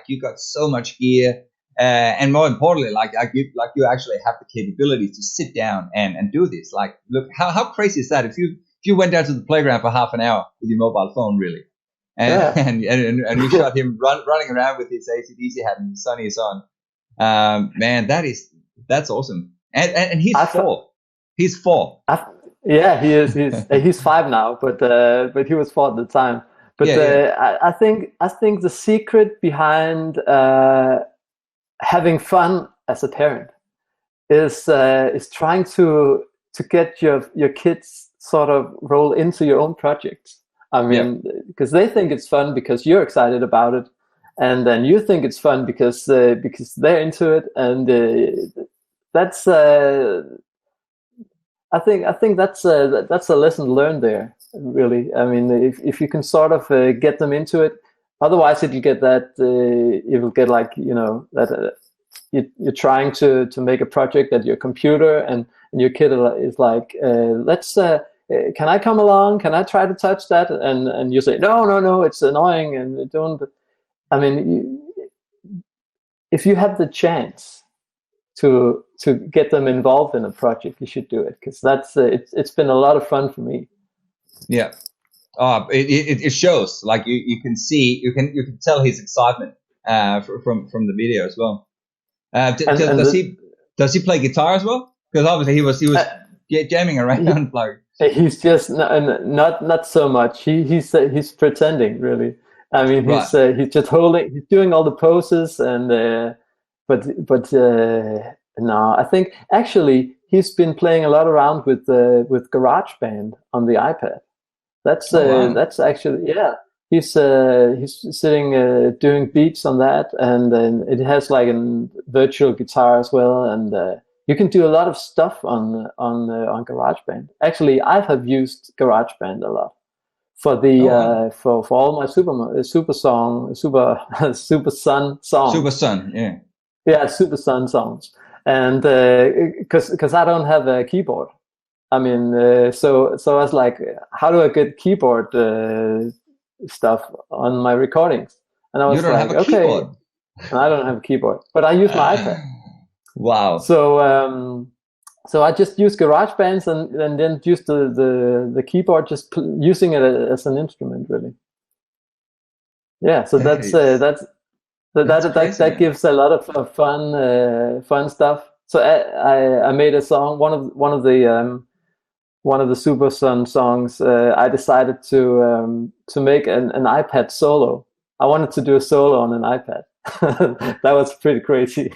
you got so much gear, and more importantly, like you actually have the capability to sit down and do this. Like, look, how crazy is that? If you went down to the playground for half an hour with your mobile phone, really, and you shot him running around with his AC/DC hat and his sunnies on, man, that's awesome. And he's 4. He's 4. Yeah, he is. He's 5 now, but he was 4 at the time. But I think the secret behind having fun as a parent is trying to get your kids sort of roll into your own projects. I mean, because they think it's fun because you're excited about it, and then you think it's fun because they're into it, and that's. I think that's a lesson learned there, really. I mean, if you can sort of get them into it, otherwise it will get like, you know, that you're trying to make a project at your computer, and your kid is like, can I come along? Can I try to touch that? And you say, no, it's annoying, and don't. I mean, if you have the chance to get them involved in a project, you should do it, because that's it's been a lot of fun for me. Yeah. It shows. Like you can see, you can tell his excitement from the video as well. Does he play guitar as well? Because obviously he was jamming around like. He's just not so much. He's pretending, really. I mean, he's just he's doing all the poses, and but no, I think actually he's been playing a lot around with GarageBand on the iPad. That's actually, yeah. He's sitting doing beats on that, and then it has like a virtual guitar as well, and you can do a lot of stuff on GarageBand. Actually, I have used GarageBand a lot for the for all my Super Sun songs. Yeah, Super Sun songs, and because I don't have a keyboard, I mean, so I was like, how do I get keyboard stuff on my recordings? And I You was don't have like, a okay, keyboard. and I don't have a keyboard, but I use my iPad. Wow. So I just use GarageBand and then use the keyboard, just using it as an instrument, really. Yeah, so That is that's crazy, that man. gives a lot of fun stuff. So I made a song, one of the Super Sun songs. I decided to make an iPad solo. I wanted to do a solo on an iPad. That was pretty crazy.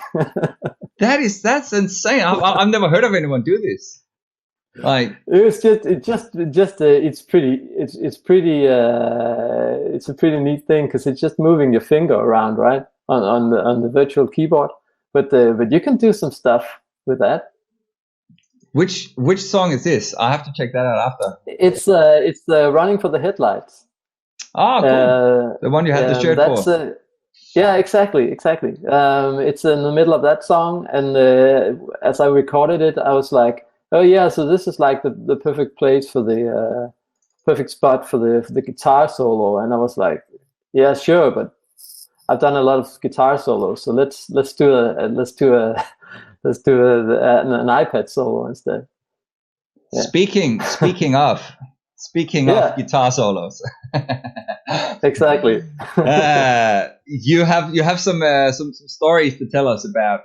That's insane. I've never heard of anyone do this. Like, It's it's a pretty neat thing because it's just moving your finger around, right, on the virtual keyboard. But you can do some stuff with that. which song is this? I have to check that out after. It's the Running for the Headlights. Oh, cool. The one you had the shirt That's for. yeah, exactly. It's in the middle of that song, and as I recorded it, I was like, oh yeah, so this is like the perfect place for the perfect spot for the guitar solo. And I was like, yeah, sure, but I've done a lot of guitar solos, so let's do an iPad solo instead. Yeah. Speaking of guitar solos. Exactly. You have some stories to tell us about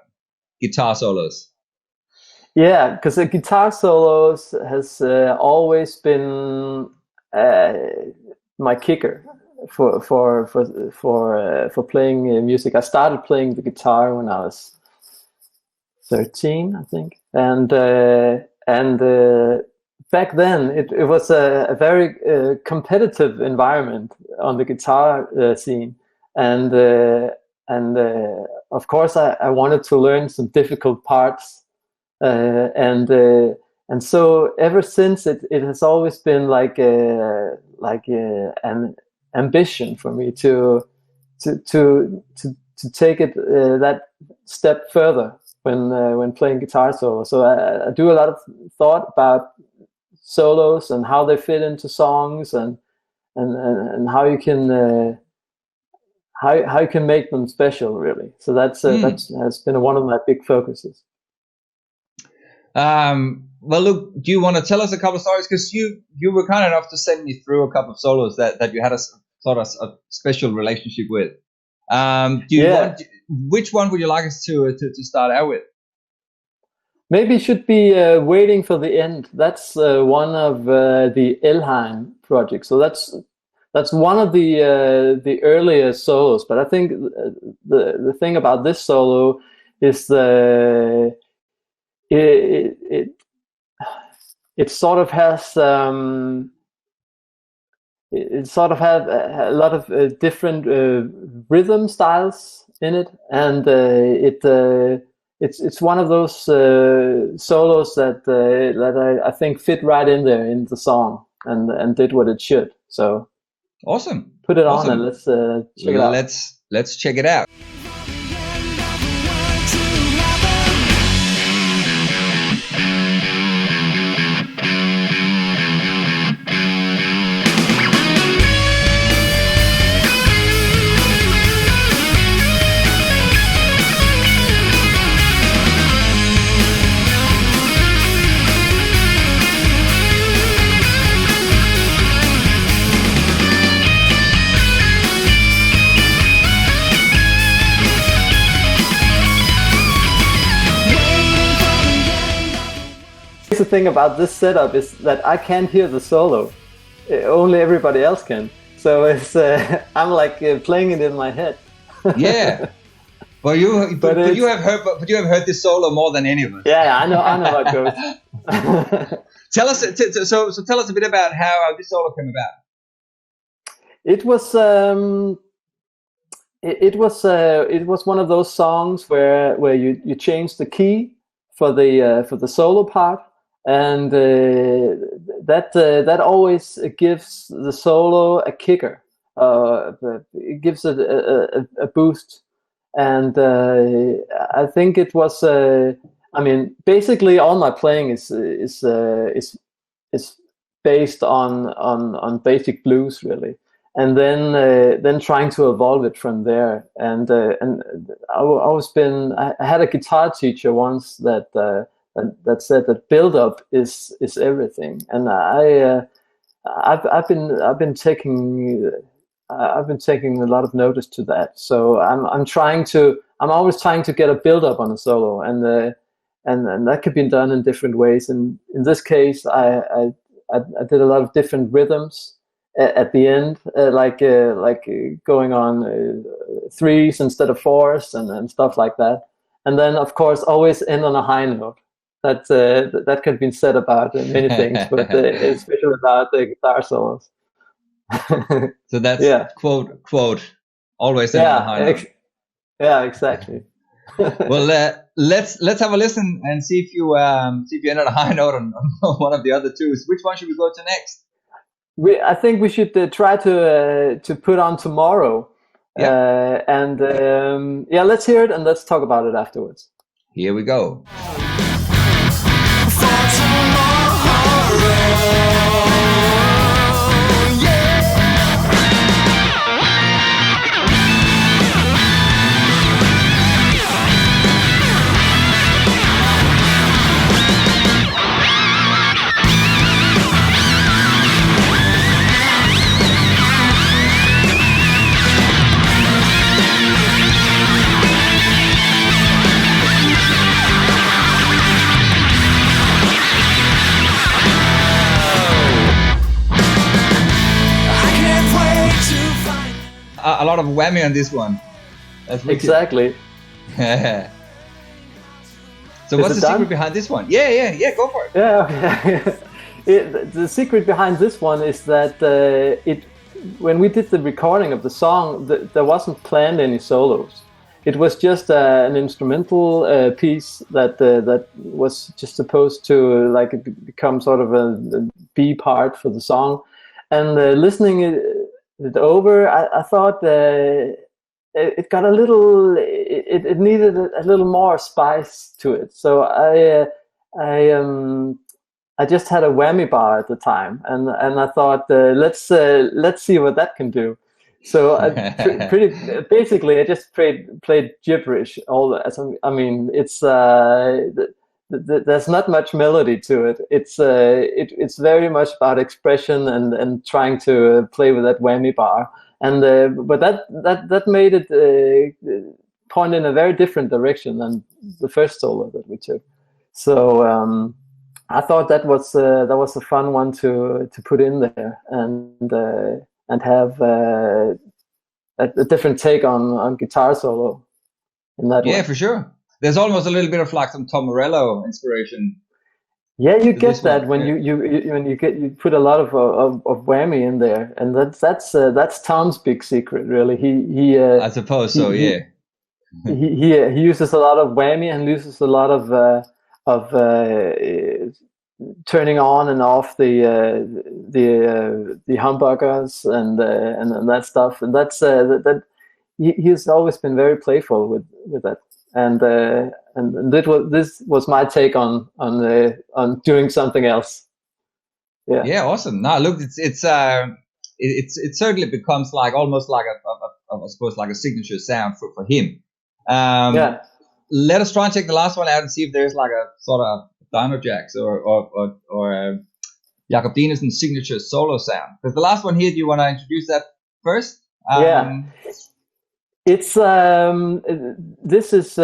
guitar solos. Yeah, because the guitar solos has always been my kicker for playing music. I started playing the guitar when I was 13, I think, and back then it was a very competitive environment on the guitar scene, and of course I wanted to learn some difficult parts. And so ever since it has always been like an ambition for me to take it that step further when playing guitar solo. So I do a lot of thought about solos and how they fit into songs and how you can how you can make them special, really. So that has been one of my big focuses. Well, look, do you want to tell us a couple of stories? Because you were kind enough to send me through a couple of solos that you had a sort of a special relationship with. Which one would you like us to start out with? Maybe it should be Waiting for the End. That's one of the Helhammer projects. So that's one of the earlier solos. But I think the thing about this solo is it sort of has a lot of different rhythm styles in it, and it's one of those solos that I think fit right in there in the song and did what it should. So awesome. Put it on and let's check it out. Let's check it out. The thing about this setup is that I can't hear the solo. Only everybody else can. So it's I'm like playing it in my head. Yeah. But you have heard this solo more than any of us. Yeah, I know how it goes. Tell us a bit about how this solo came about. It was one of those songs where you change the key for the solo part. And that always gives the solo a kicker. It gives it a boost. And I think it was I mean, basically, all my playing is based on basic blues, really, and then trying to evolve it from there. And I had a guitar teacher once that said that build up is everything, and I've been taking a lot of notice to that. So I'm always trying to get a build up on a solo, and that could be done in different ways. And in this case, I did a lot of different rhythms at the end, like going on threes instead of fours and stuff like that. And then, of course, always end on a high note. That can be said about many things, but especially about the guitar solos. So that's quote always end on a high note. Yeah, exactly. Well, let's have a listen and see if you end on a high note on one of the other twos. Which one should we go to next? I think we should try to put on Tomorrow. Yep. Let's hear it and let's talk about it afterwards. Here we go. A lot of whammy on this one. That's exactly. So what's the secret behind this one? Yeah, go for it. Yeah, okay. The secret behind this one is that when we did the recording of the song, there wasn't planned any solos. It was just an instrumental piece that was just supposed to become sort of a B part for the song. And listening it over, I thought it got a little. It needed a little more spice to it. So I just had a whammy bar at the time, and I thought let's see what that can do. So basically, I just played gibberish. I mean, it's there's not much melody to it. It's very much about expression and trying to play with that whammy bar. And but that made it point in a very different direction than the first solo that we took. So I thought that was a fun one to put in there and have a different take on guitar solo in that way. Yeah, for sure. There's almost a little bit of some Tom Morello inspiration. Yeah, you get that when you put a lot of whammy in there, and that's Tom's big secret, really. He I suppose so. Yeah. He uses a lot of whammy and uses a lot of turning on and off the humbuckers and that stuff, and that's that he's always been very playful with that. And this was my take on doing something else. Yeah, awesome. No, look, it certainly becomes almost like I suppose like a signature sound for him. Let us try and check the last one out and see if there's like a sort of Dino Jacks or Jakob Dinesen's signature solo sound. Because the last one here, do you want to introduce that first? It's this is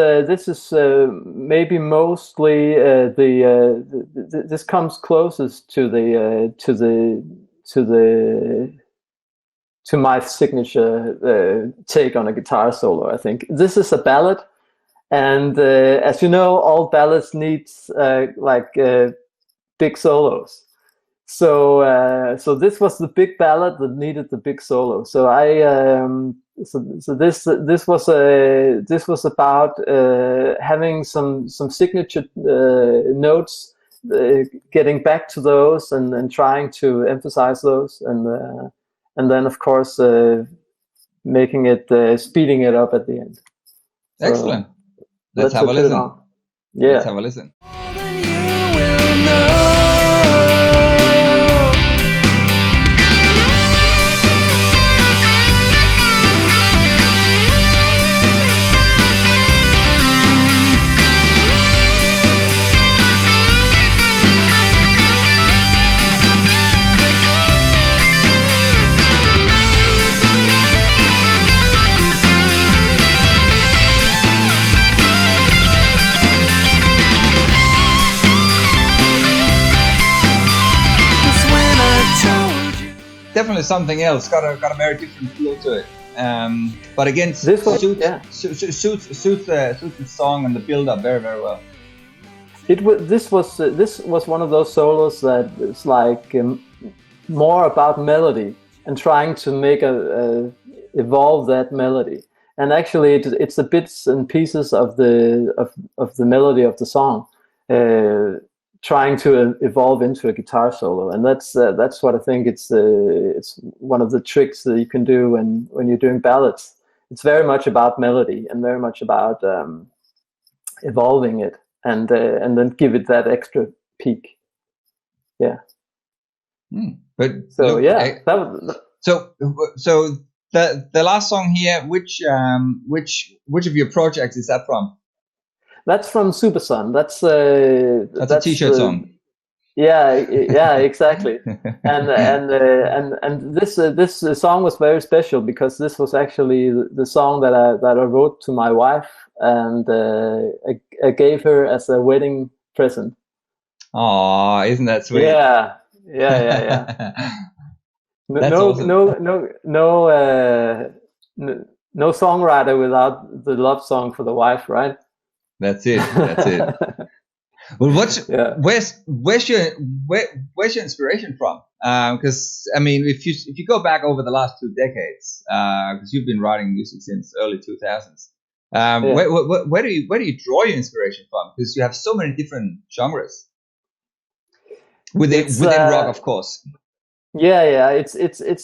maybe mostly this comes closest to my signature take on a guitar solo. I think this is a ballad, and as you know, all ballads needs big solos. So this was the big ballad that needed the big solo. So this was about having some signature notes, getting back to those and trying to emphasize those, and then of course making it speeding it up at the end. Excellent. Let's have a listen. Yeah. Let's have a listen. Definitely something else. Got a very different feel to it. But again, This was, suits the song and the build up very, very well. This was one of those solos that is like more about melody and trying to make evolve that melody. And actually, it's the bits and pieces of the melody of the song trying to evolve into a guitar solo. And that's what I think it's one of the tricks that you can do when you're doing ballads. It's very much about melody and very much about evolving it and then give it that extra peak. Yeah. But so look, yeah, so the last song here, which of your projects is that from? That's from Super Sun. That's a t-shirt song. Yeah, exactly. and this song was very special because this was actually the song that I wrote to my wife and I gave her as a wedding present. Oh, isn't that sweet? Yeah. No songwriter without the love song for the wife, right? That's it. Well, where's your inspiration from? Because I mean, if you go back over the last 2 decades, because you've been writing music since early 2000s, where do you draw your inspiration from? Because you have so many different genres within rock, of course. Yeah. It's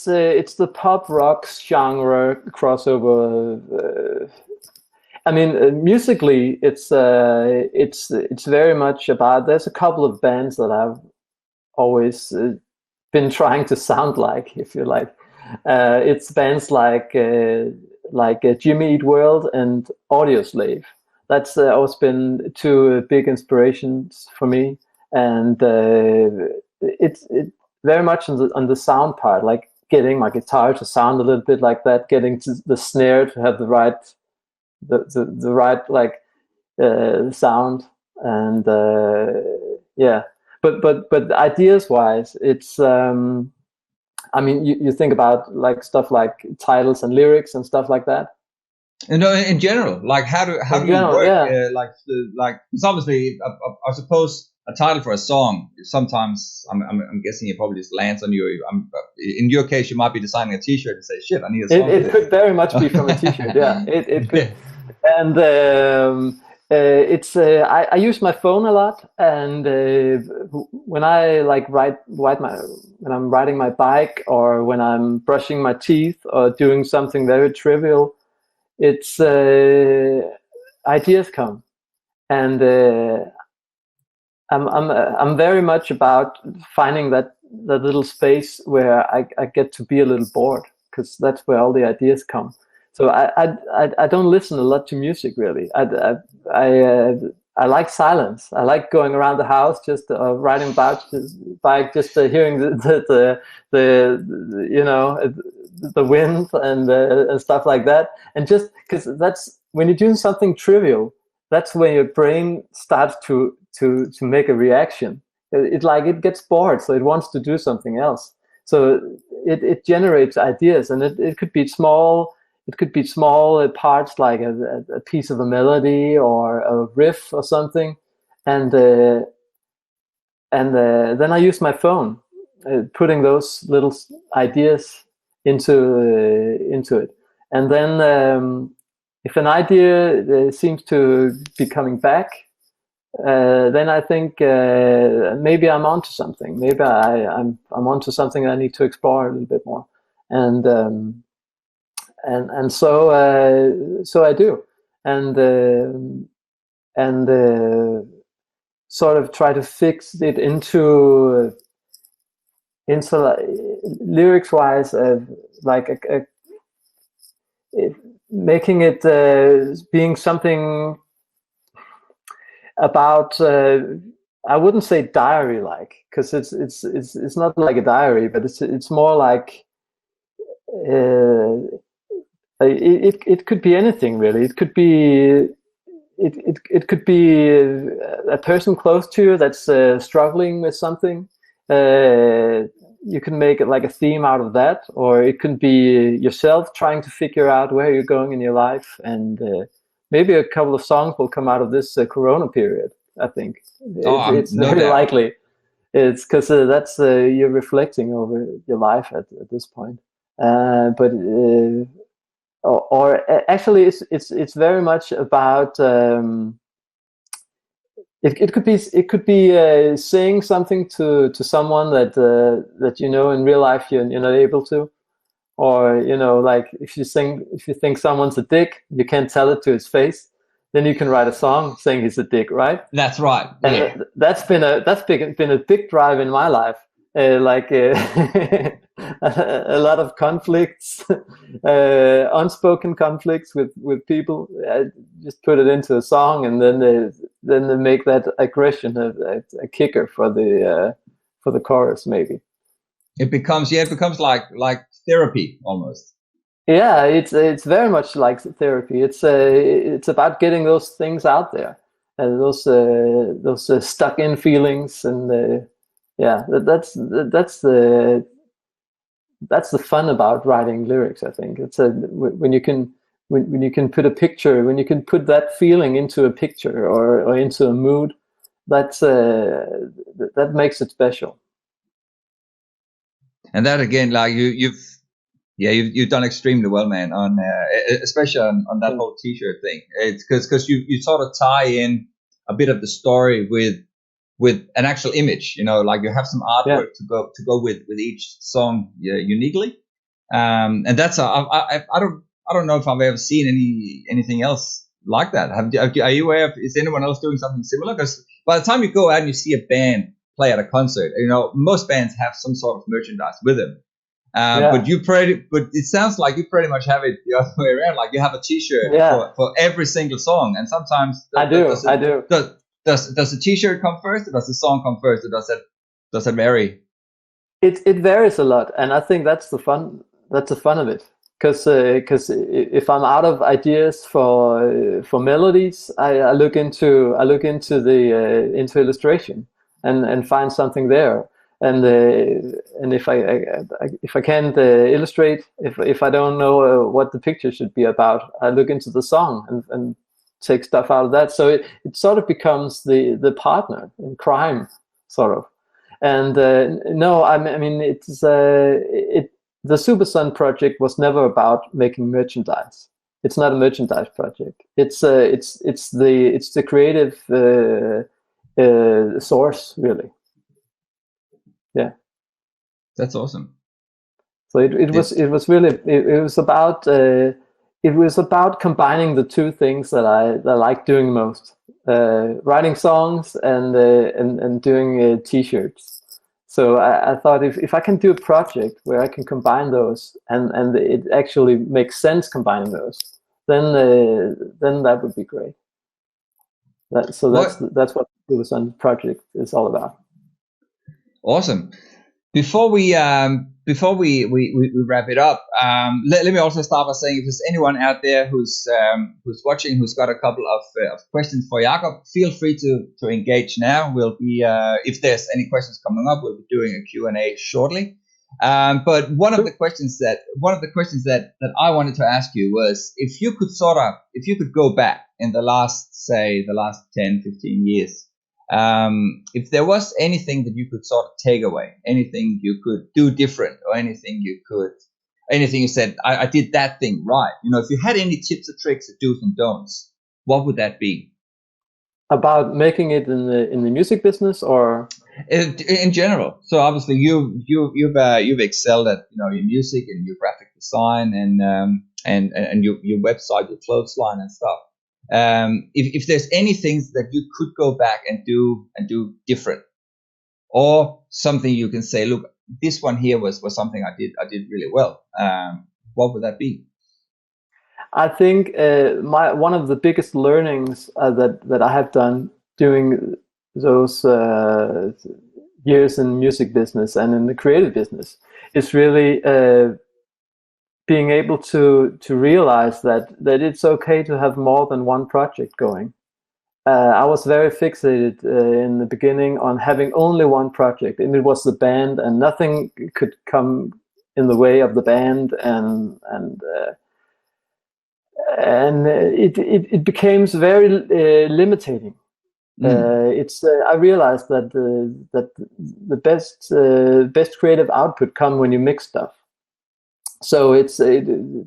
the pop rock genre crossover. I mean, musically, it's very much about. There's a couple of bands that I've always been trying to sound like, if you like. It's bands like Jimmy Eat World and Audioslave. That's always been two big inspirations for me, and it's very much on the sound part, like getting my guitar to sound a little bit like that, getting to the snare to have the right like sound, and but ideas wise, it's I mean, you think about like stuff like titles and lyrics and stuff like that. No, in general, like how do you work? Yeah. Like it's obviously, I suppose a title for a song. Sometimes I'm guessing it probably just lands on you. In your case, you might be designing a T-shirt and say, "Shit, I need a song." It could very much be from a T-shirt. Yeah, it could. And it's I use my phone a lot, and when I like when I'm riding my bike or when I'm brushing my teeth or doing something very trivial, it's ideas come, and I'm very much about finding that little space where I get to be a little bored, because that's where all the ideas come. So I don't listen a lot to music, really. I like silence. I like going around the house, just riding bike, just hearing the wind and stuff like that. And just because that's when you're doing something trivial, that's when your brain starts to make a reaction. It gets bored, so it wants to do something else. So it generates ideas, and it could be small. It could be small parts, like a piece of a melody or a riff or something, and then I use my phone, putting those little ideas into it, and then if an idea seems to be coming back, then I think maybe I'm onto something. Maybe I'm onto something I need to explore a little bit more, and so I do, and and sort of try to fix it into lyrics wise, like making it being something about I wouldn't say diary like, because it's not like a diary, but it's more like it could be anything really. It could be it could be a person close to you that's struggling with something. You can make it like a theme out of that, or it could be yourself trying to figure out where you're going in your life, and maybe a couple of songs will come out of this Corona period. I think it's No very doubt. likely. It's because that's you're reflecting over your life at this point. But actually, it's very much about. It could be saying something to someone that you know in real life you're not able to, or like if you think someone's a dick, you can't tell it to his face, then you can write a song saying he's a dick, right? That's right. Yeah. And that's been a big drive in my life. A lot of conflicts, unspoken conflicts with people. I just put it into a song, and then they make that aggression a kicker for the chorus, maybe. It becomes like therapy almost. Yeah, it's very much like therapy. It's about getting those things out there, and those stuck in feelings, and yeah, that's the fun about writing lyrics. I think it's when you can put a picture, when you can put that feeling into a picture or into a mood, that makes it special. And that again, like you've done extremely well, man. On especially on that whole T-shirt thing. It's because you sort of tie in a bit of the story with an actual image, like you have some artwork to go with each song uniquely, and that's I don't know if I've ever seen anything else like that. Are you aware of, is anyone else doing something similar? Because by the time you go out and you see a band play at a concert, most bands have some sort of merchandise with them, but it sounds like you pretty much have it the other way around. Like you have a T-shirt for every single song, and sometimes I do. Does the T-shirt come first, or does the song come first, or does it vary? It varies a lot, and I think that's the fun. That's the fun of it. Because if I'm out of ideas for melodies, I look into into illustration and find something there. And if I can't illustrate, if I don't know what the picture should be about, I look into the song and take stuff out of that. So it sort of becomes the partner in crime, sort of. And no, I mean it's the Super Sun project was never about making merchandise. It's not a merchandise project. It's the creative source, really. Yeah, that's awesome. So it was about combining the two things that I like doing most: writing songs and doing T-shirts. So I thought if I can do a project where I can combine those and it actually makes sense combining those, then that would be great. That's what the Sun project is all about. Awesome. Before we wrap it up, let me also start by saying, if there's anyone out there who's watching, who's got a couple of questions for Jakob, feel free to engage now. We'll be if there's any questions coming up, we'll be doing a Q&A shortly. But one of the questions that I wanted to ask you was, if you could go back in the last 10, 15 years. If there was anything that you could sort of take away, anything you could do different, or anything you said, I did that thing right. If you had any tips or tricks, or do's and don'ts, what would that be? About making it in the music business, or in general? So obviously you've excelled at your music and your graphic design and your website, your clothes line and stuff. if there's any things that you could go back and do different, or something you can say, look, this one here was something I did really well. What would that be? I think one of the biggest learnings that I have done during those years in music business and in the creative business is really being able to realize that it's okay to have more than one project going. I was very fixated in the beginning on having only one project, and it was the band, and nothing could come in the way of the band, and it became very limiting. I realized that the best creative output come when you mix stuff. So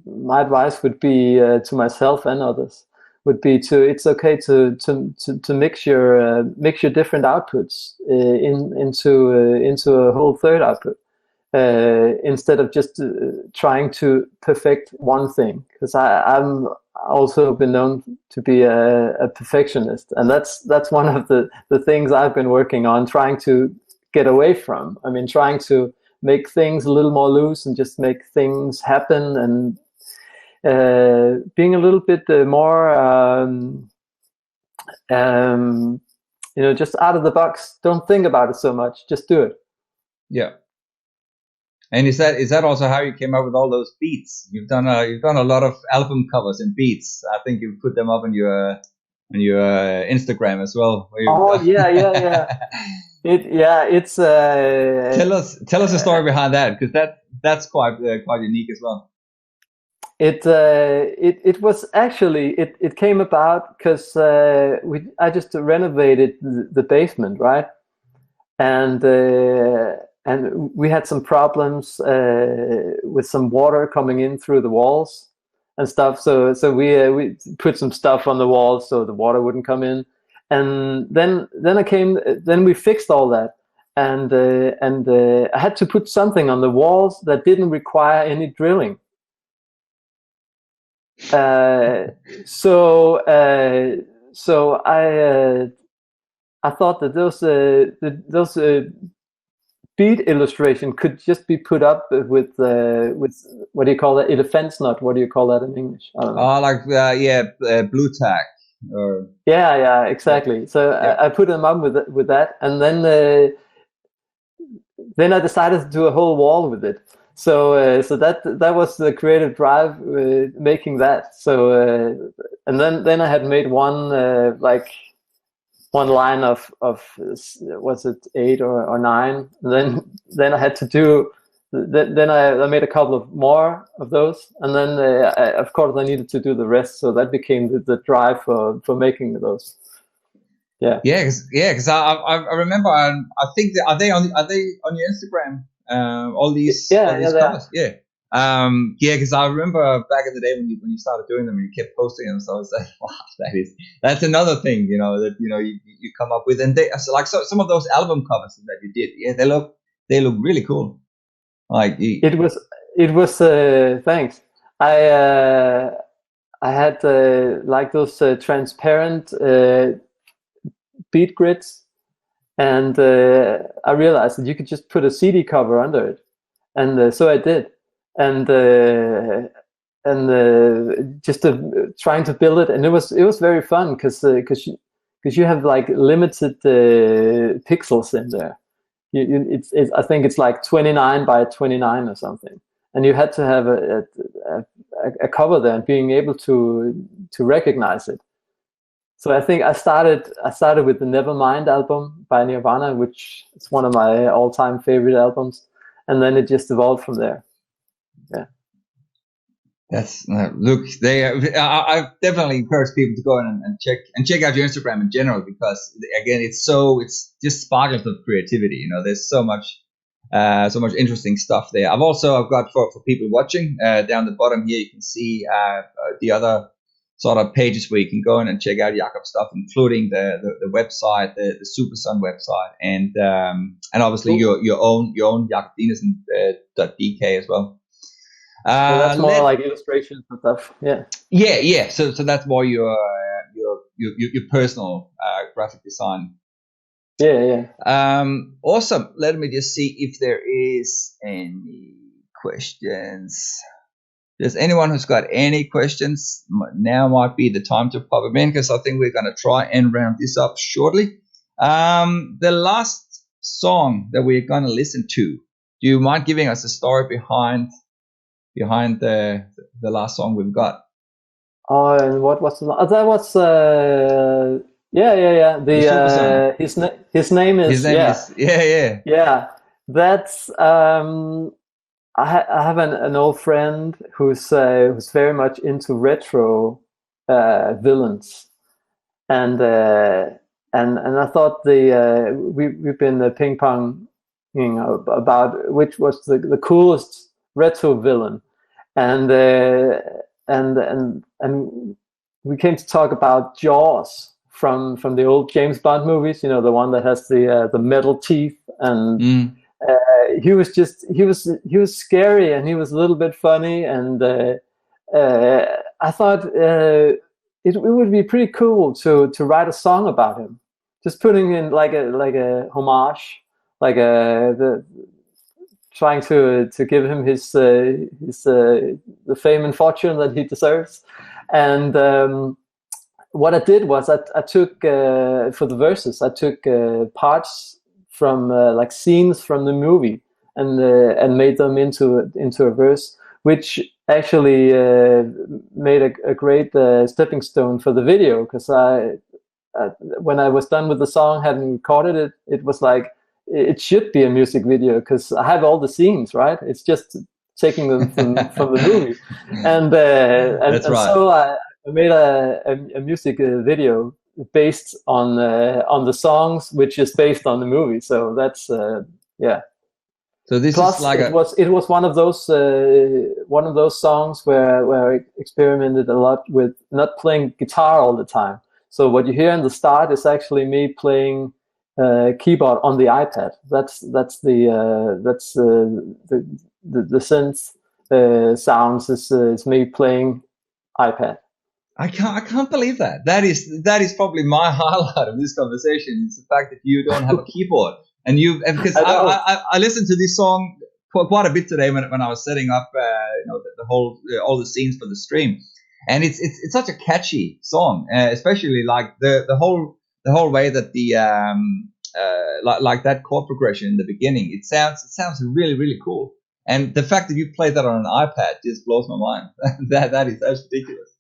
my advice would be to myself and others would be it's okay to mix your different outputs into a whole third output. Instead of just trying to perfect one thing, because I'm also been known to be a perfectionist, and that's one of the things I've been working on, trying to get away from. I mean, trying to make things a little more loose and just make things happen, and being a little bit more just out of the box. Don't think about it so much, just do it. Yeah. And is that also how you came up with all those beats? You've done a lot of album covers and beats. I think you put them up on your Instagram as well. Yeah. It's tell us the story behind that, because that's quite unique as well. It was actually it came about because I just renovated the basement, right, and we had some problems with some water coming in through the walls and stuff. So we put some stuff on the walls so the water wouldn't come in. And then we fixed all that. And I had to put something on the walls that didn't require any drilling. So I thought that those bead illustration could just be put up with what do you call that? Fence nut. What do you call that in English? I don't know. Blue tack. Yeah, exactly. So yeah. I put them up with that, and then I decided to do a whole wall with it. So that was the creative drive making that. So and then I had made one one line of was it 8 or 9? And then I had to do. Then I made a couple of more of those, and then of course I needed to do the rest. So that became the drive for making those. Yeah. Because I remember. I think are they on your Instagram? All these covers. Yeah. Because I remember back in the day when you started doing them and you kept posting them, so I was like, wow, that's another thing, that you come up with, and some of those album covers that you did, yeah, they look really cool. Like it was thanks. I had like those transparent bead grids, and I realized that you could just put a CD cover under it, and so I did. And just trying to build it, and it was very fun because you have like limited pixels in there. I think it's like 29 by 29 or something, and you had to have a cover there and being able to recognize it. So I think I started with the Nevermind album by Nirvana, which is one of my all-time favorite albums, and then it just evolved from there. Yeah, that's look. I definitely encourage people to go in and check out your Instagram in general, because again, it's just sparkles of creativity. There's so much interesting stuff there. I've got for people watching down the bottom here, you can see the other sort of pages where you can go in and check out Jakob's stuff, including the website, the Super Sun website, and obviously your own Jakob Dinesen .dk as well. So that's more like illustrations and stuff. Yeah. So that's more your your personal graphic design. Yeah. Awesome. Let me just see if there is any questions. Does anyone who's got any questions, now might be the time to pop them in, because I think we're going to try and round this up shortly. The last song that we're going to listen to, do you mind giving us a story behind the last song we've got? Oh, and what was that? Was yeah. His name is yeah. That's I have an old friend who's very much into retro villains, and I thought we've been ping ponging about which was the coolest retro villain, and we came to talk about Jaws from the old James Bond movies. You know, the one that has the metal teeth, and he was scary, and he was a little bit funny, and I thought it would be pretty cool to write a song about him, just putting in like a homage, like trying to give him his the fame and fortune that he deserves. And what I did was I took for the verses, I took parts from like scenes from the movie and made them into a verse, which actually made a great stepping stone for the video, because when I was done with the song, hadn't recorded it, it was like, it should be a music video, because I have all the scenes, right? It's just taking them from the movie, and right. So I made a music video based on the songs, which is based on the movie. So that's yeah. So this Plus, is like it was one of those songs where I experimented a lot with not playing guitar all the time. So what you hear in the start is actually me playing keyboard on the iPad. That's the synth sounds is me playing iPad. I can't believe that. That is probably my highlight of this conversation. It's the fact that you don't have a keyboard, and because I listened to this song quite a bit today when I was setting up the whole all the scenes for the stream, and it's such a catchy song, especially like the whole way that the like that chord progression in the beginning. It sounds really, really cool, and the fact that you played that on an iPad just blows my mind. that's ridiculous.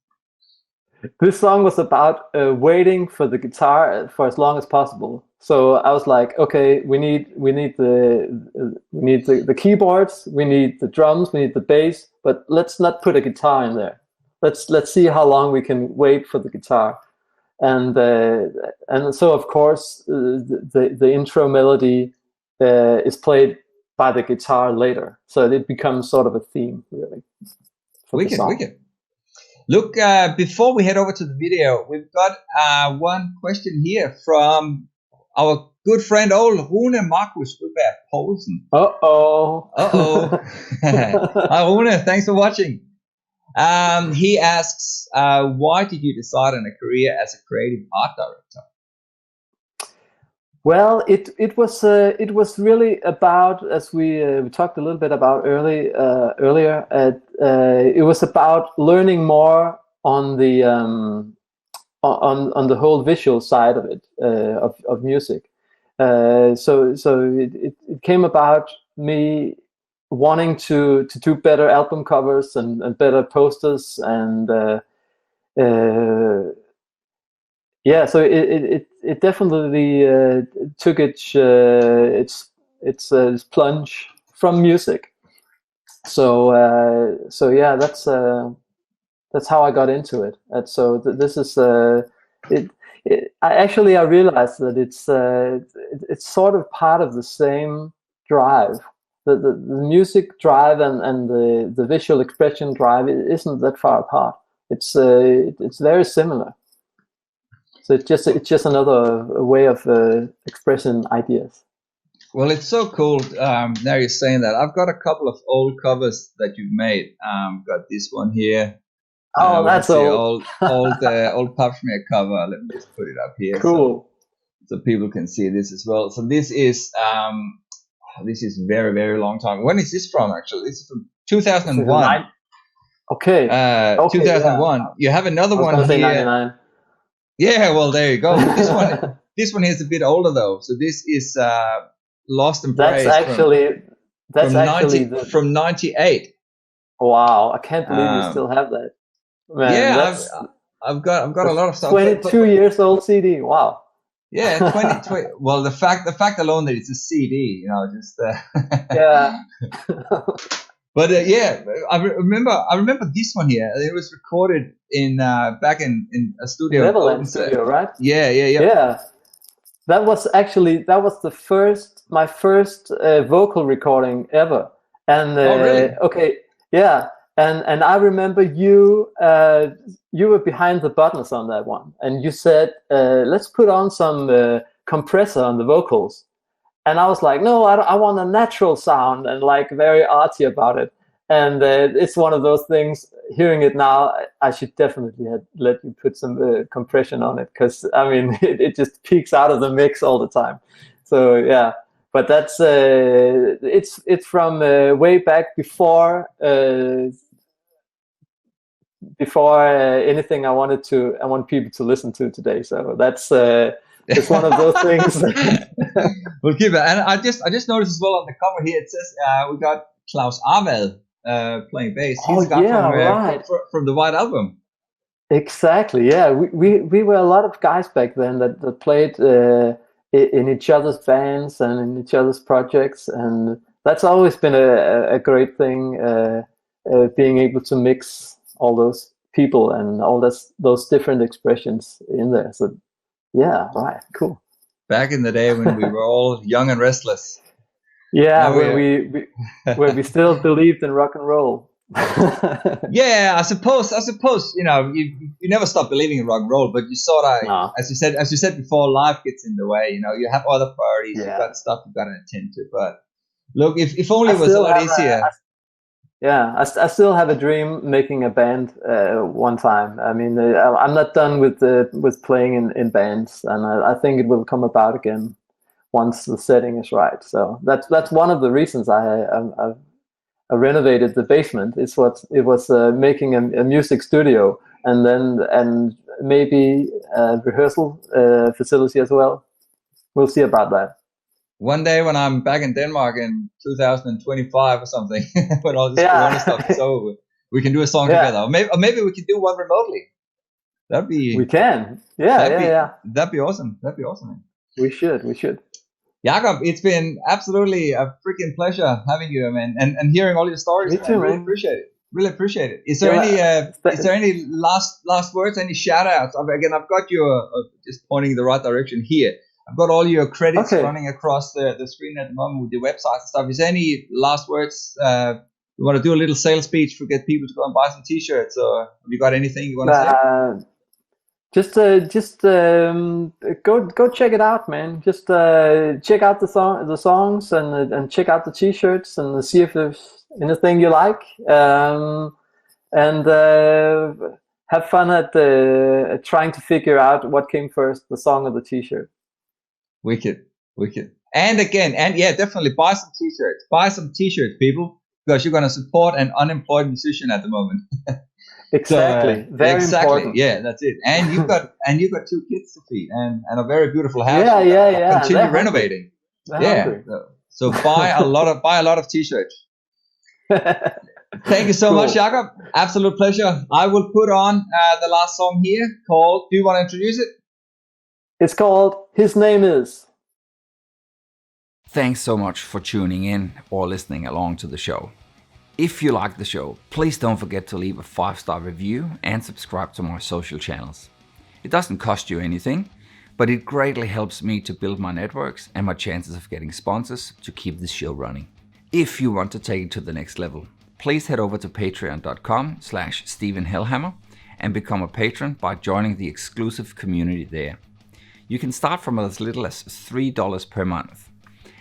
This song was about waiting for the guitar for as long as possible. So I was like, okay, we need the keyboards, we need the drums, we need the bass, but let's not put a guitar in there. Let's see how long we can wait for the guitar. And so of course the intro melody is played by the guitar later, so it becomes sort of a theme, really. Wicked. Look, before we head over to the video, we've got one question here from our good friend old Rune Markus Poulsen. Uh-oh. Hi Rune, thanks for watching. He asks, why did you decide on a career as a creative art director? Well, it was really about, as we talked a little bit about earlier. It was about learning more on the on the whole visual side of it, of music. So it came about me wanting to do better album covers and better posters, and yeah, so it definitely took its plunge from music. So yeah, that's how I got into it. And so this is I realized that it's sort of part of the same drive. The music drive and the visual expression drive, it isn't that far apart. It's very similar. So it's just another way of expressing ideas. Well, it's so cool. Now you're saying that. I've got a couple of old covers that you've made. Got this one here. Oh, We can that's see old. old Pap Smear cover. Let me just put it up here Cool. so people can see this as well. So this is very, very long time. When is this from? Actually, this is from 2001. Okay. Okay. 2001. Yeah. You have another I was one gonna say here. 99. Yeah, well, there you go. But this one is a bit older though. So this is Lost and That's Praised from 98. Wow. I can't believe you Um, still have that. Man, yeah, that's I've got a lot of stuff. 22 years old CD. Wow. Yeah, 20. Well, the fact alone that it's a CD, just. Yeah. But yeah, I remember this one here. It was recorded in back in a studio. Neverland studio, right? Yeah. Yeah. That was my first vocal recording ever. And Oh, really? okay, yeah. And I remember you were behind the buttons on that one, and you said, let's put on some compressor on the vocals. And I was like, no, I want a natural sound, and like very arty about it. And it's one of those things, hearing it now, I should definitely let you put some compression on it, because I mean, it just peaks out of the mix all the time. So yeah, but that's it's from way back before anything I want people to listen to today. So that's it's one of those things. We'll keep it. And I just noticed as well on the cover here, it says we got Klaus Arvald playing bass. He's a guy from the White Album. Exactly. Yeah, we were a lot of guys back then that played in each other's bands and in each other's projects, and that's always been a great thing. Being able to mix all those people and all those different expressions in there. So yeah, right, cool. Back in the day when we were all young and restless. Yeah, where we still believed in rock and roll. Yeah, I suppose you never stop believing in rock and roll, but you sort of, as you said before, life gets in the way. You have other priorities. You've got stuff you've got to attend to. But look, if only it was a lot easier. I still have a dream making a band one time. I mean, I'm not done with playing in bands, and I think it will come about again once the setting is right. So that's one of the reasons I renovated the basement. It was making a music studio, and maybe a rehearsal facility as well. We'll see about that. One day when I'm back in Denmark in 2025 or something, when all this Corona stuff is over, we can do a song together. Or maybe we can do one remotely. We can. Yeah. That'd be awesome. Man. We should. Jakob, it's been absolutely a freaking pleasure having you, man, and hearing all your stories. Me too, man. Really appreciate it. Is there any last words, any shout outs? Again, I've got you just pointing in the right direction here. I've got all your credits running across the screen at the moment with your website and stuff. Is there any last words? You want to do a little sales speech to get people to go and buy some T-shirts, or have you got anything you want to say? Just go check it out, man. Just check out the songs and check out the T-shirts and see if there's anything you like. And have fun at trying to figure out what came first, the song or the T-shirt. Wicked. And again, definitely buy some T-shirts. Buy some T-shirts, people, because you're going to support an unemployed musician at the moment. Exactly. Very important. Yeah, that's it. And you've got 2 kids to feed and a very beautiful house. Yeah. Continue renovating. So buy a lot of T-shirts. Thank you so much, Jakob. Absolute pleasure. I will put on the last song here called. Do you want to introduce it? It's called His Name Is. Thanks so much for tuning in or listening along to the show. If you like the show, please don't forget to leave a 5-star review and subscribe to my social channels. It doesn't cost you anything, but it greatly helps me to build my networks and my chances of getting sponsors to keep this show running. If you want to take it to the next level, please head over to patreon.com/Stephen Helhammer and become a patron by joining the exclusive community there. You can start from as little as $3 per month.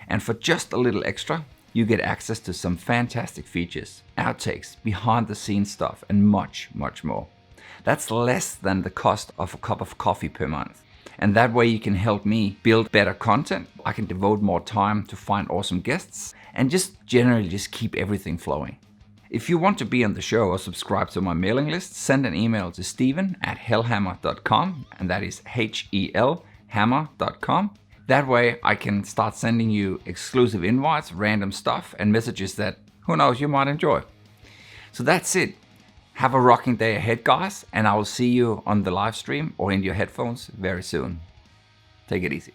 And for just a little extra, you get access to some fantastic features, outtakes, behind the scenes stuff, and much, much more. That's less than the cost of a cup of coffee per month. And that way you can help me build better content. I can devote more time to find awesome guests and just generally just keep everything flowing. If you want to be on the show or subscribe to my mailing list, send an email to steven@helhammer.com, and that is HEL hammer.com. That way I can start sending you exclusive invites, random stuff, and messages that, who knows, you might enjoy. So that's it. Have a rocking day ahead, guys, and I will see you on the live stream or in your headphones very soon. Take it easy.